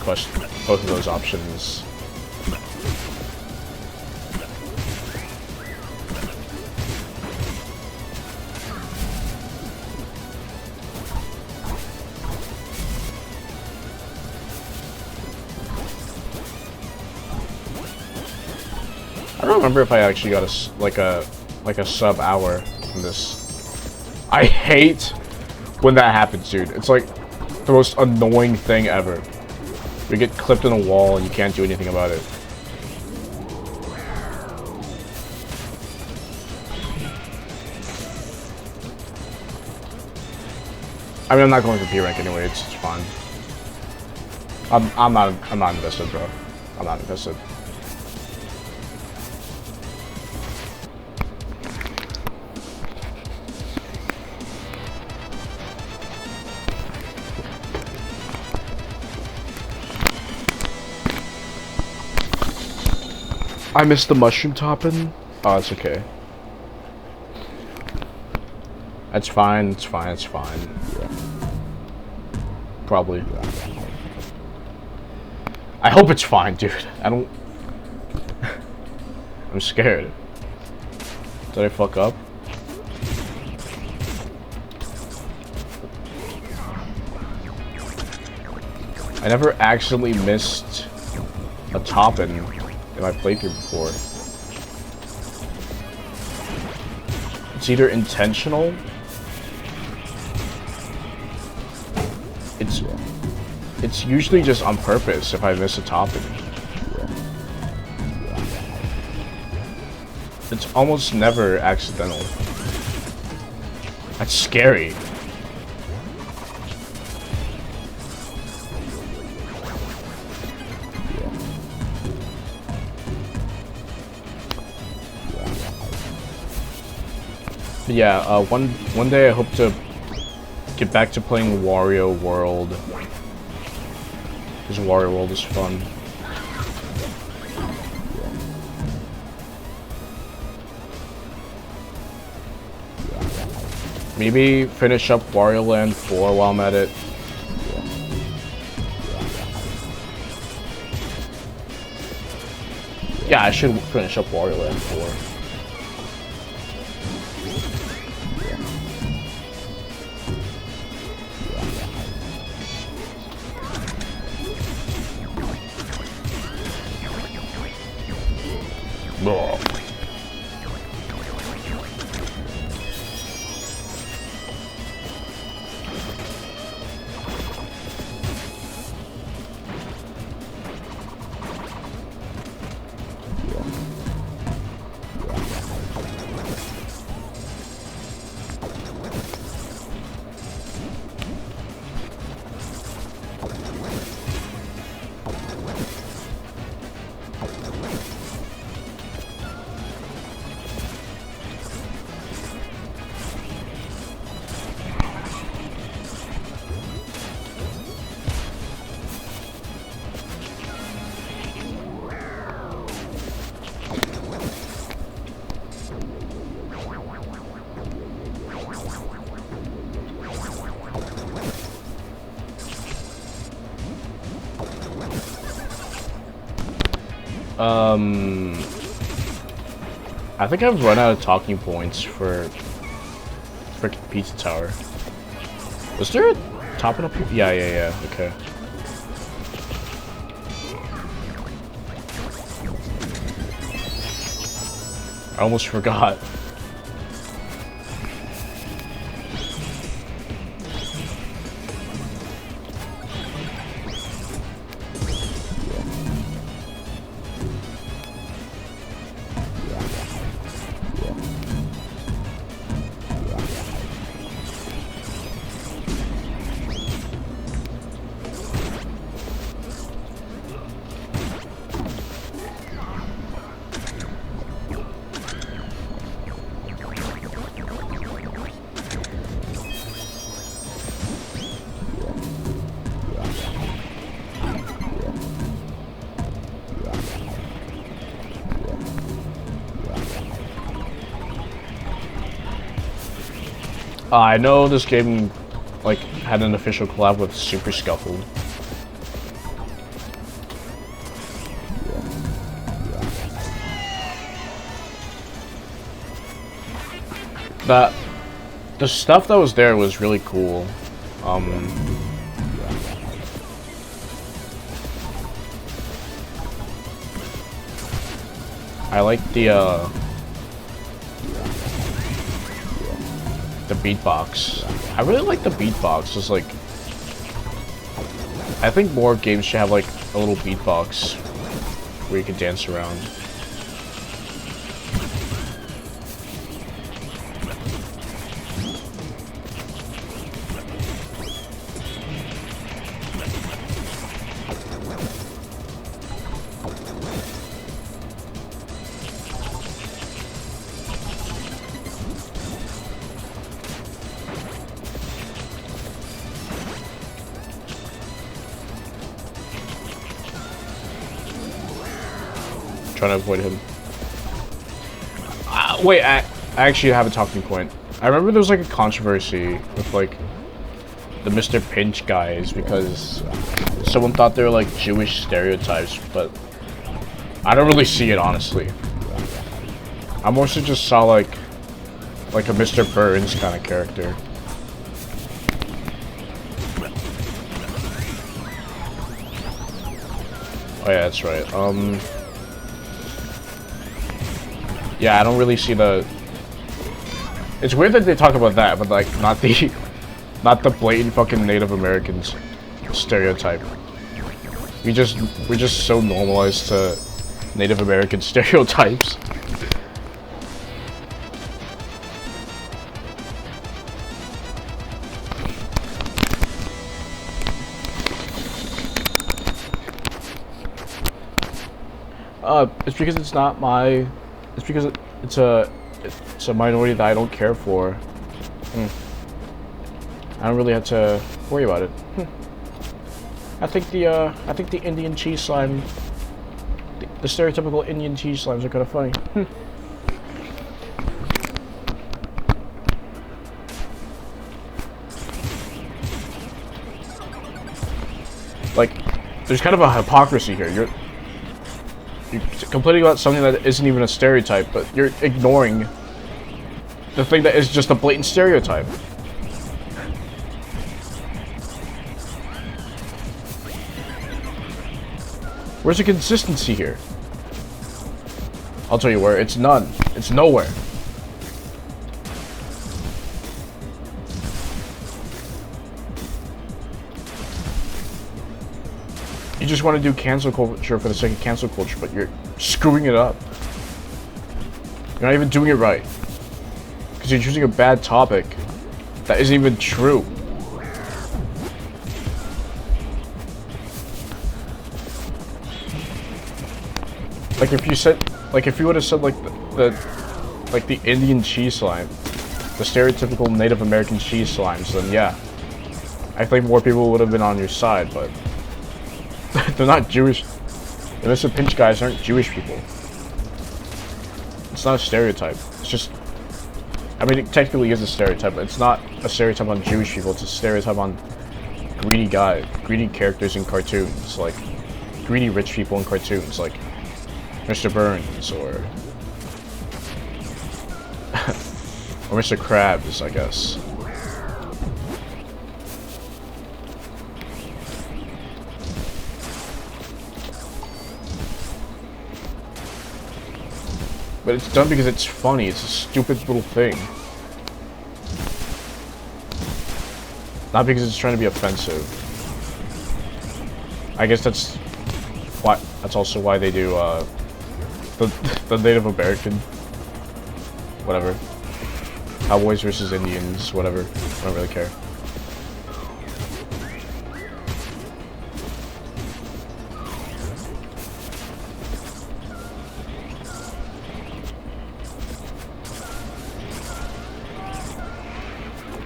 options. I don't remember if I actually got a sub hour from this. I hate when that happens, dude. It's like the most annoying thing ever. You get clipped in a wall and you can't do anything about it. I mean, I'm not going for P rank anyway. It's fine. I'm not invested, bro. I'm not invested. I missed the mushroom topping. Oh, it's okay. It's fine. It's fine. It's fine. Probably. I hope it's fine, dude. I don't. I'm scared. Did I fuck up? I never accidentally missed a topping in my playthrough before. It's either intentional. It's usually just on purpose if I miss a topping. It's almost never accidental. That's scary. But yeah, one day I hope to get back to playing Wario World. Because Wario World is fun. Maybe finish up Wario Land 4 while I'm at it. Yeah, I should finish up Wario Land 4. Ugh. I think I've run out of talking points for frickin' Pizza Tower. Was there a top and a... Yeah, okay. I almost forgot. I know this game, like, had an official collab with Super Scuffle. The stuff that was there was really cool. I like the beatbox. I really like the beatbox. It's like, I think more games should have like a little beatbox where you can dance around. Trying to avoid him. Wait, I actually have a talking point. I remember there was like a controversy with like the Mr. Pinch guys because someone thought they were like Jewish stereotypes, but I don't really see it honestly. I mostly just saw like a Mr. Burns kind of character. Oh yeah, that's right. Yeah, I don't really see the... It's weird that they talk about that, but like not the blatant fucking Native Americans stereotype. We're just so normalized to Native American stereotypes. It's because it's not my... It's because it's a minority that I don't care for. I don't really have to worry about it. I think the Indian cheese slime, the stereotypical Indian cheese slimes are kind of funny. Like, there's kind of a hypocrisy here. You're complaining about something that isn't even a stereotype, but you're ignoring the thing that is just a blatant stereotype. Where's the consistency here? I'll tell you where. It's none. It's nowhere. You just want to do cancel culture for the sake of cancel culture, but you're screwing it up. You're not even doing it right. Because you're choosing a bad topic that isn't even true. Like if you said, like if you would have said like the Indian cheese slime, the stereotypical Native American cheese slimes, then yeah, I think more people would have been on your side, but they're not Jewish. The Mr. Pinch guys aren't Jewish people. It's not a stereotype. It's just, I mean, it technically is a stereotype, but it's not a stereotype on Jewish people. It's a stereotype on greedy characters in cartoons, like greedy rich people in cartoons, like Mr. Burns or or Mr. Krabs, I guess. But it's done because it's funny. It's a stupid little thing. Not because it's trying to be offensive. I guess that's why. That's also why they do the Native American, whatever. Cowboys versus Indians, whatever. I don't really care.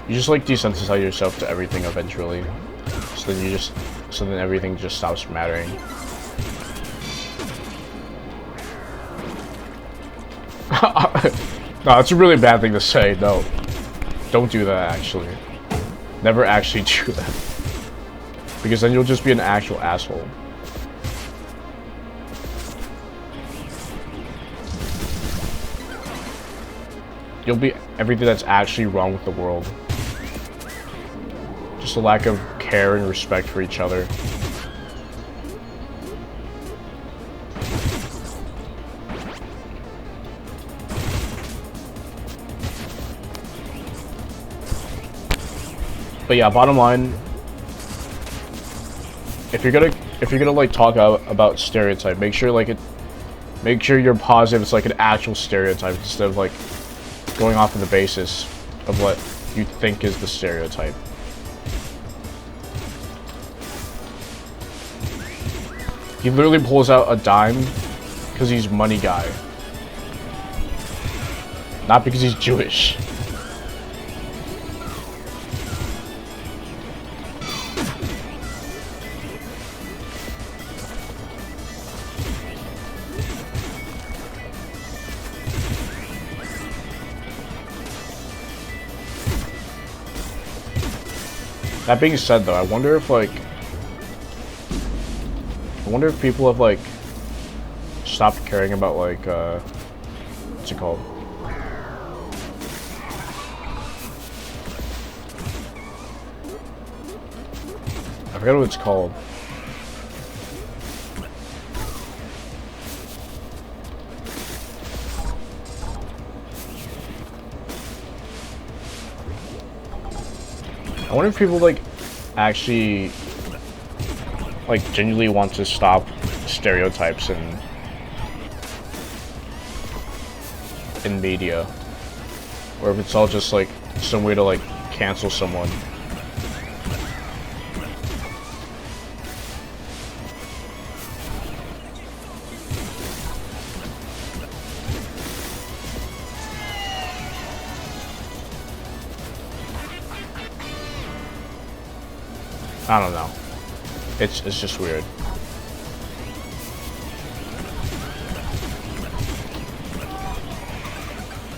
You just like desensitize yourself to everything eventually, so then everything just stops mattering. No, it's a really bad thing to say. No, don't do that. Actually, never actually do that, because then you'll just be an actual asshole. You'll be everything that's actually wrong with the world. Just a lack of care and respect for each other. But yeah, bottom line, if you're gonna like talk about stereotype, make sure you're positive. It's like an actual stereotype instead of like going off of the basis of what you think is the stereotype. He literally pulls out a dime because he's money guy, not because he's Jewish. That being said, though, I wonder if people have like stopped caring about like what's it called? I forget what it's called. I wonder if people like actually like genuinely want to stop stereotypes in media, or if it's all just like some way to like cancel someone. I don't know. It's just weird.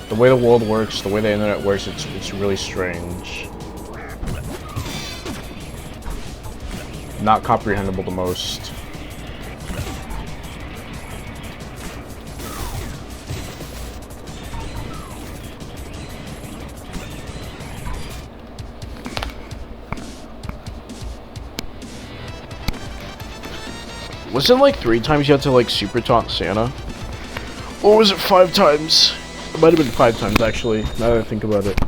The way the world works, the way the internet works, it's really strange. Not comprehensible to most. Wasn't like 3 times you had to like super taunt Santa? Or was it 5 times? It might have been 5 times actually, now that I think about it.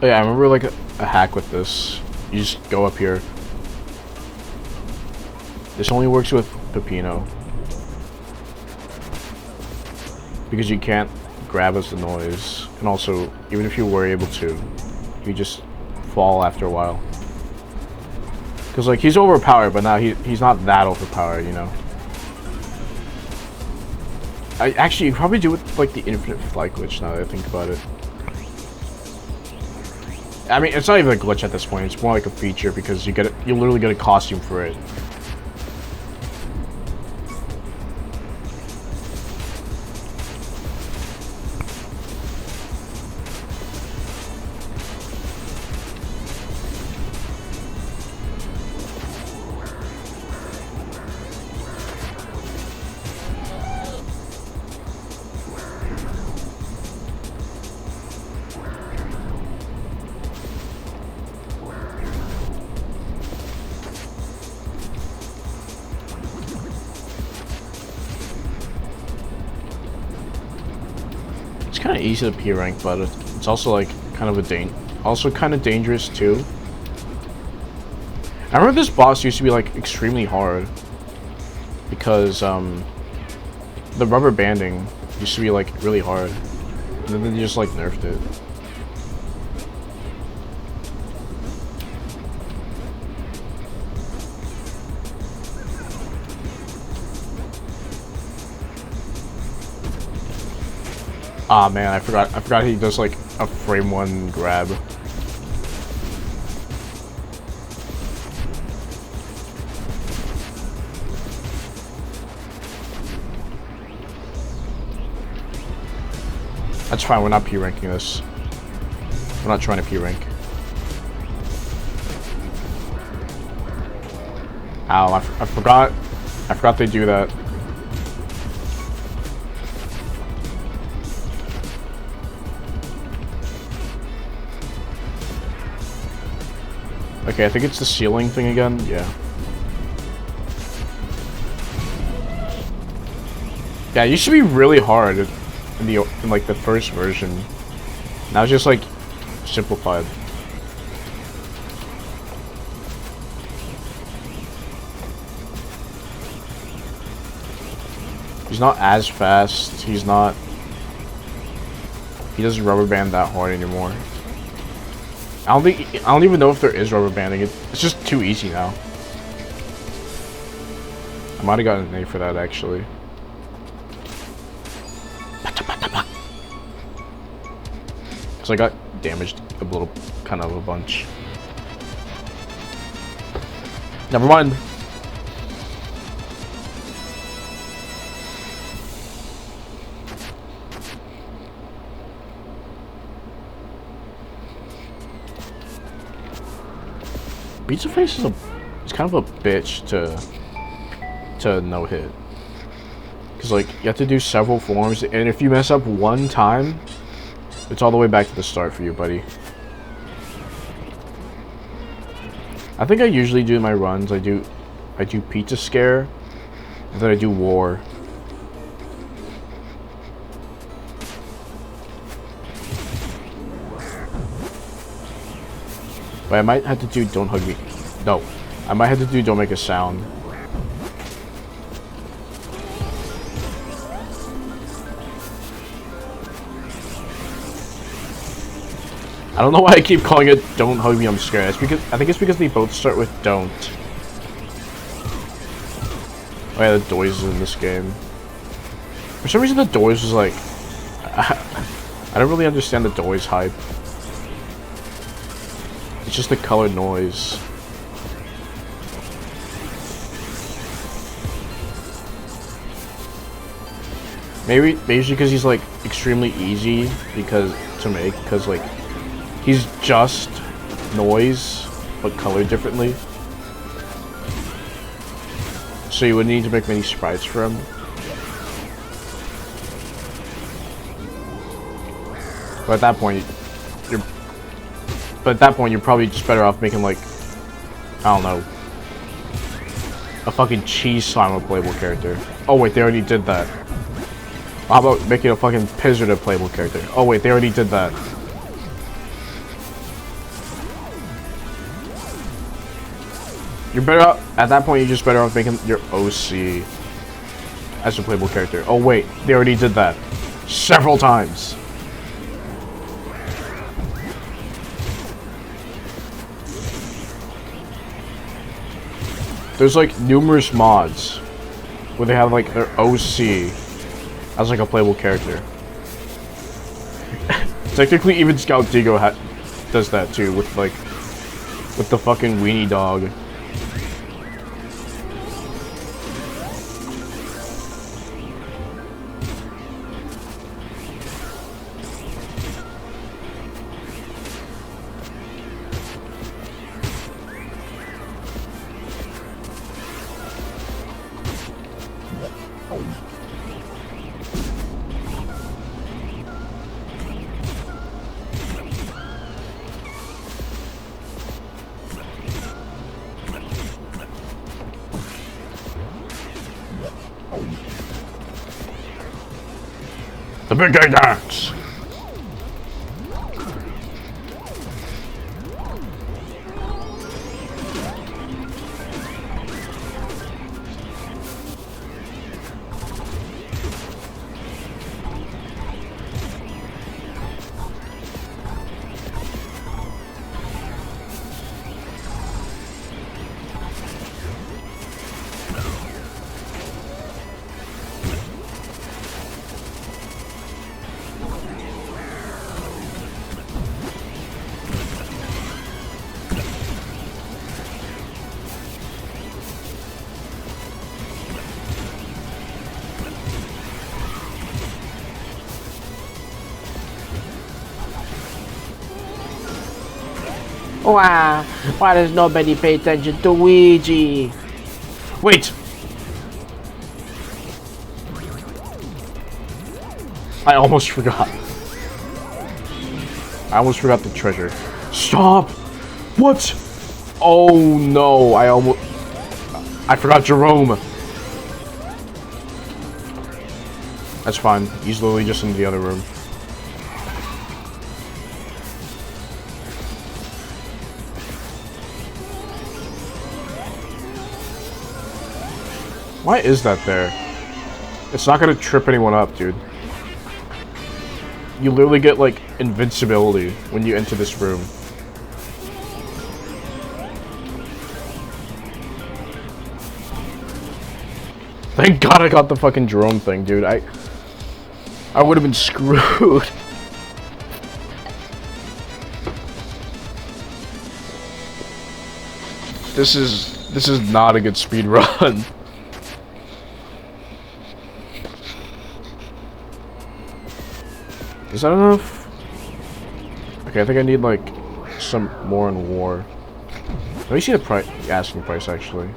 Oh yeah, I remember like a hack with this. You just go up here. This only works with Pepino. Because you can't grab as the noise. And also, even if you were able to, you just fall after a while. Because like, he's overpowered, but now he's not that overpowered, you know? Actually, you probably do it with like the infinite flight glitch now that I think about it. I mean, it's not even a glitch at this point. It's more like a feature because you literally get a costume for it. It's kind of easy to P rank, but it's also like kind of dangerous too. I remember this boss used to be like extremely hard because the rubber banding used to be like really hard, and then they just like nerfed it. Ah man, I forgot he does like a frame 1 grab. That's fine, we're not P ranking this. We're not trying to P rank. Ow, I forgot they do that. Okay, I think it's the ceiling thing again. Yeah. Yeah, it used to be really hard in like the first version. Now it's just like simplified. He's not as fast. He doesn't rubber band that hard anymore. I don't even know if there is rubber banding. It's just too easy now. I might have gotten an A for that actually. So I got damaged a little, kind of a bunch. Never mind. Pizza Face is kind of a bitch to no hit. Cause like you have to do several forms, and if you mess up one time, it's all the way back to the start for you, buddy. I think I usually do my runs. I do Pizza Scare, and then I do War. But I might have to do Don't Hug Me. No, I might have to do Don't Make a Sound. I don't know why I keep calling it Don't Hug Me, I'm Scared. I think it's because they both start with Don't. Oh yeah, the Doors in this game. For some reason the Doors was like... I don't really understand the Doors hype. It's just the colored noise. Maybe because he's like extremely easy to make because like he's just noise but colored differently. So you wouldn't need to make many sprites for him. But at that point, you're probably just better off making like, I don't know, a fucking cheese slime a playable character. Oh wait, they already did that. How about making a fucking Pizzard a playable character? Oh wait, they already did that. You're better off, at that point you're just better off making your OC as a playable character. Oh wait, they already did that. Several times. There's like numerous mods where they have like their OC as like a playable character. Technically even Scout Digo does that too with the fucking weenie dog. The big guy dance! Wow, why does nobody pay attention to Ouija? Wait! I almost forgot. I almost forgot the treasure. Stop! What? Oh no, I forgot Jerome. That's fine. He's literally just in the other room. Why is that there? It's not gonna trip anyone up, dude. You literally get, like, invincibility when you enter this room. Thank God I got the fucking Jerome thing, dude. I would have been screwed. This is not a good speed run. Is that enough? Okay, I think I need like some more in war. Let me see the asking price actually.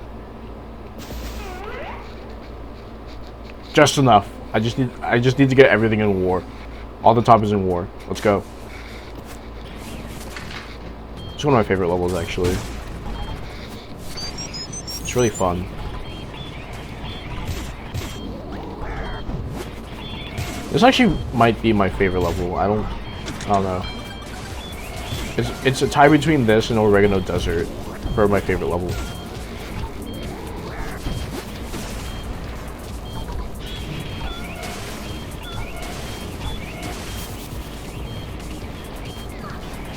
Just enough. I just need to get everything in war. All the top is in war. Let's go. It's one of my favorite levels actually. It's really fun. This actually might be my favorite level. I don't know. It's a tie between this and Oregano Desert for my favorite level.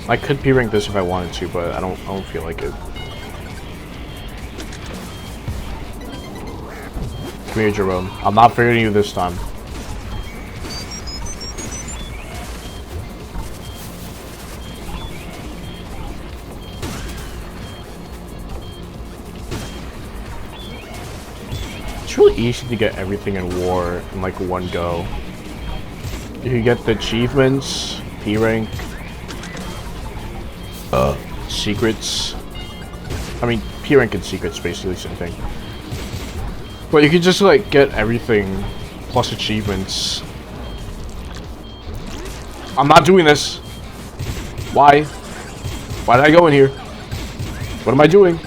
I could P-rank this if I wanted to, but I don't feel like it. Come here, Jerome. I'm not forgetting you this time. It's really easy to get everything in war in like one go. You get the achievements, P rank, secrets. I mean, P rank and secrets basically the same thing. But you can just like get everything plus achievements. I'm not doing this. Why? Why did I go in here? What am I doing?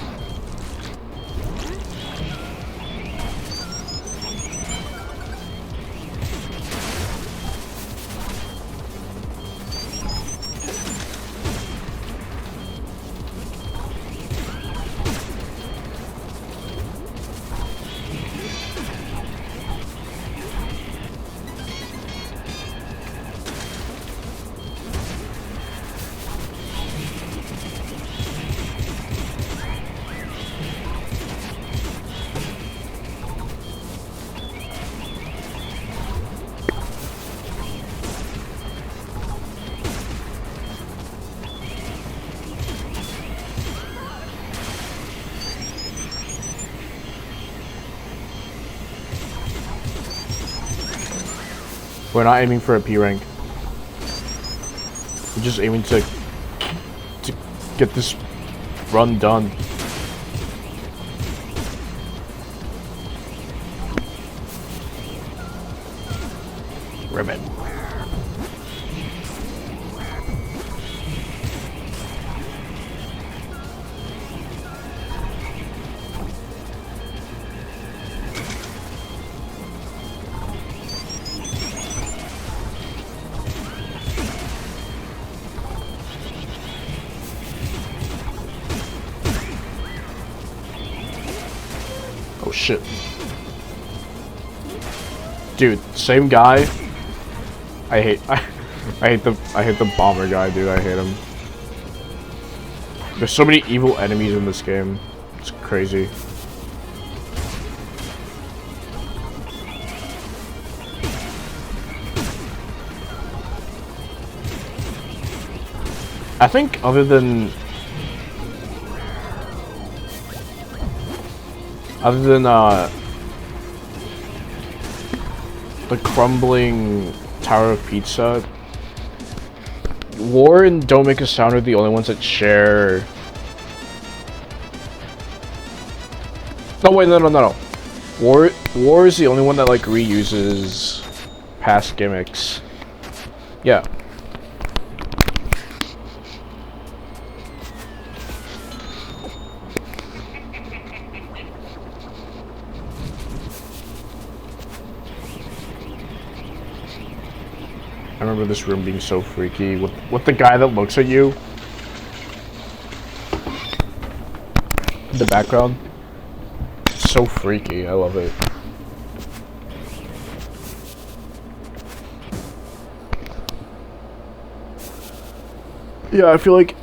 We're not aiming for a P rank. We're just aiming to get this run done. Ribbon. Oh shit. Dude, same guy. I hate the bomber guy, dude. I hate him. There's so many evil enemies in this game. It's crazy. I think other than the crumbling tower of pizza, War and Don't Make a Sound are the only ones that share. No wait, no. War is the only one that like reuses past gimmicks. Yeah. I remember this room being so freaky with the guy that looks at you in the background. It's so freaky. I love it. Yeah, I feel like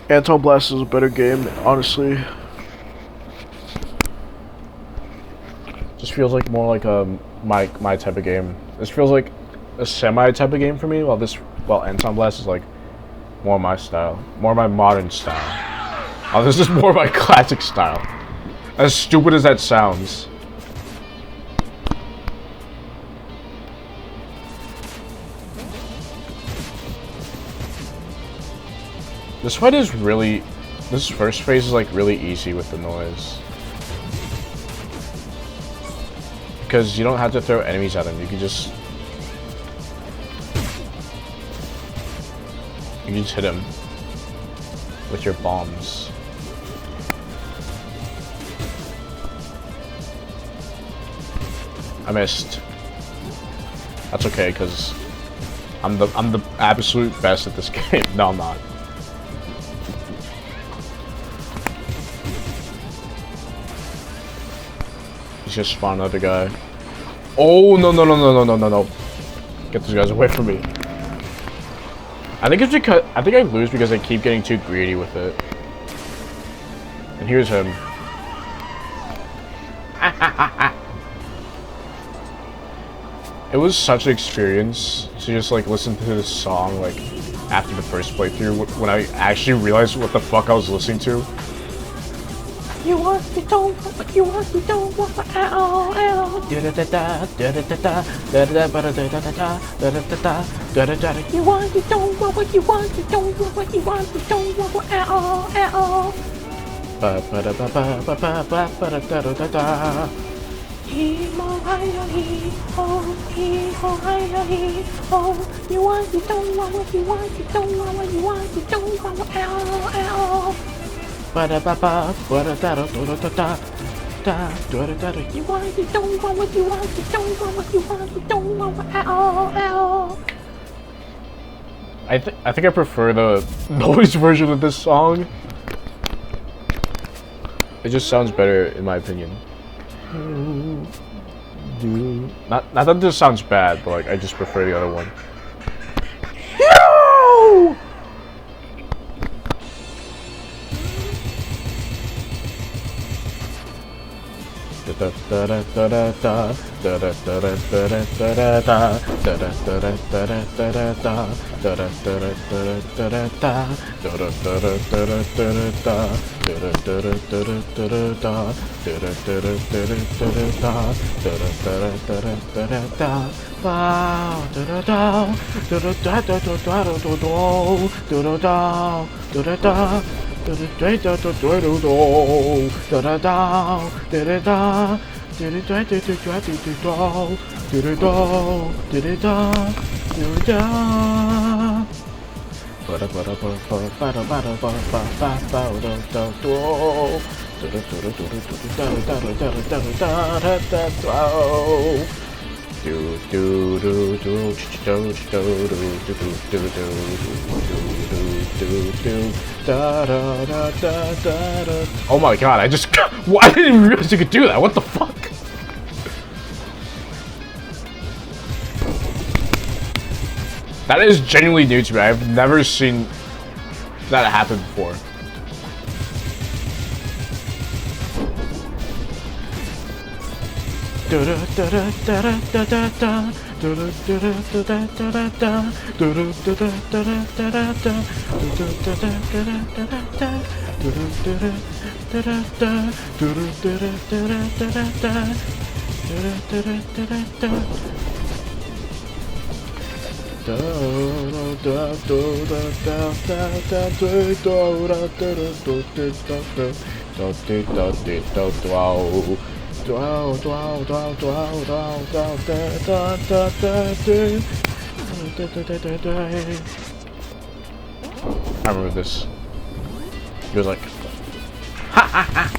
Anton Blast is a better game, honestly. Just feels like more like my type of game. This feels like a semi type of game for me, while Anton Blast is like more my style, more my modern style. Oh, this is more my classic style. As stupid as that sounds. This fight is really, this first phase is like really easy with the noise. Because you don't have to throw enemies at them, you can just hit him with your bombs. I missed. That's okay, because I'm the absolute best at this game. No, I'm not. He's just spawned another guy. Oh no! Get those guys away from me. I think it's because I lose because I keep getting too greedy with it. And here's him. It was such an experience to just like listen to this song like after the first playthrough when I actually realized what the fuck I was listening to. You what? you don't want what you want, you don't want what at all, at all. Da da da da da da da da da da da da da da da da da. You want, you don't want what you want, you don't want what you want, you don't want what at all, at all. Ba ba da ba ba ba ba ba ba da da da da. He-ho, hi-ho, he-ho, hi-ho. You want, you don't want what you want, you don't want what you want, you don't want what at all, at all. Ba-da-ba-ba, ba-da-da-da-da-da-da. Da-da-da-da. You want, you don't want what you want, you don't want what you want, you don't want what at all, at all. I think I prefer the noise version of this song. It just sounds better in my opinion. Not that this sounds bad, but like I just prefer the other one. Yo! Oh my god, I just I didn't even realize you could do that. What the fuck? That is genuinely new to me. I've never seen that happen before. I remember this. He was like, ha ha ha.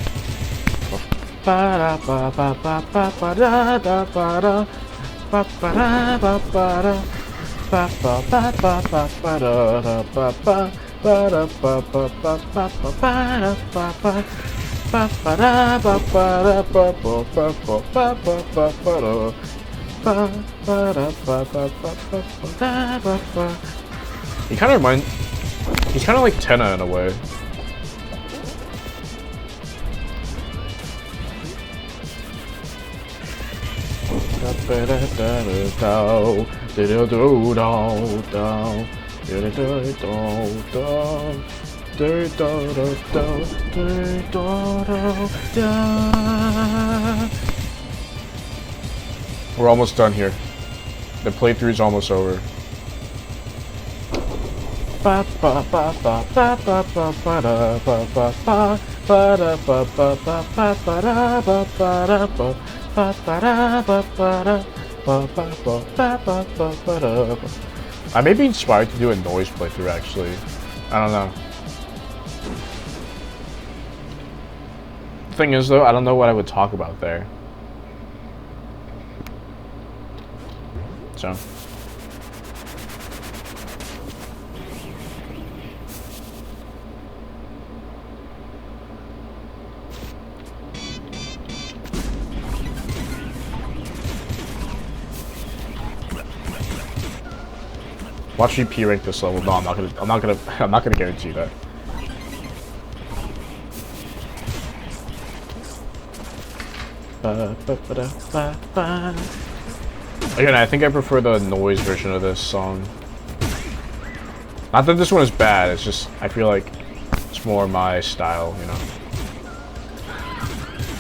Ba da ba ba ba ba ba da da ba da ba ba da ba ba da ba ba ba ba ba ba da da ba ba ba da ba ba ba ba ba ba da ba ba. Ba ba da ba ba da ba ba ba ba ba ba ba ba da ba ba da ba ba ba ba ba ba ba. He kind of reminds. He's kind of like Tenna in a way. We're almost done here. The playthrough's almost over. I may be inspired to do a noise playthrough actually. I don't know. The thing is though, I don't know what I would talk about there. So. Watch me P rank this level. No, I'm not gonna guarantee that. Again, I think I prefer the noise version of this song. Not that this one is bad, it's just I feel like it's more my style, you know.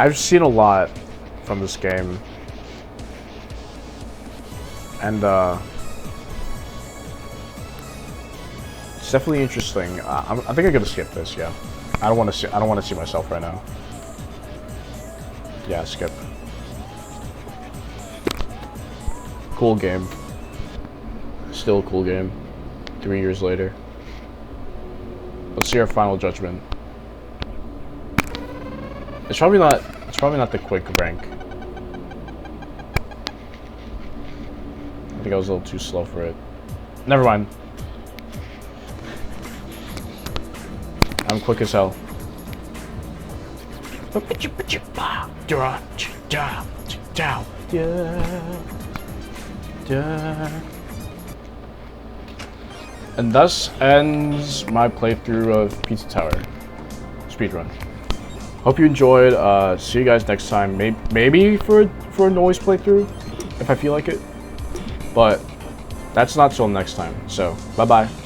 I've seen a lot from this game, and it's definitely interesting. I think I'm gonna skip this. Yeah, I don't want to see myself right now. Yeah, skip. Cool game. Still a cool game. 3 years later. Let's see our final judgment. It's probably not the quick rank. I think I was a little too slow for it. Never mind. I'm quick as hell. And thus ends my playthrough of Pizza Tower speedrun. Hope you enjoyed. See you guys next time. Maybe for a noise playthrough, if I feel like it. But that's not till next time. So bye bye.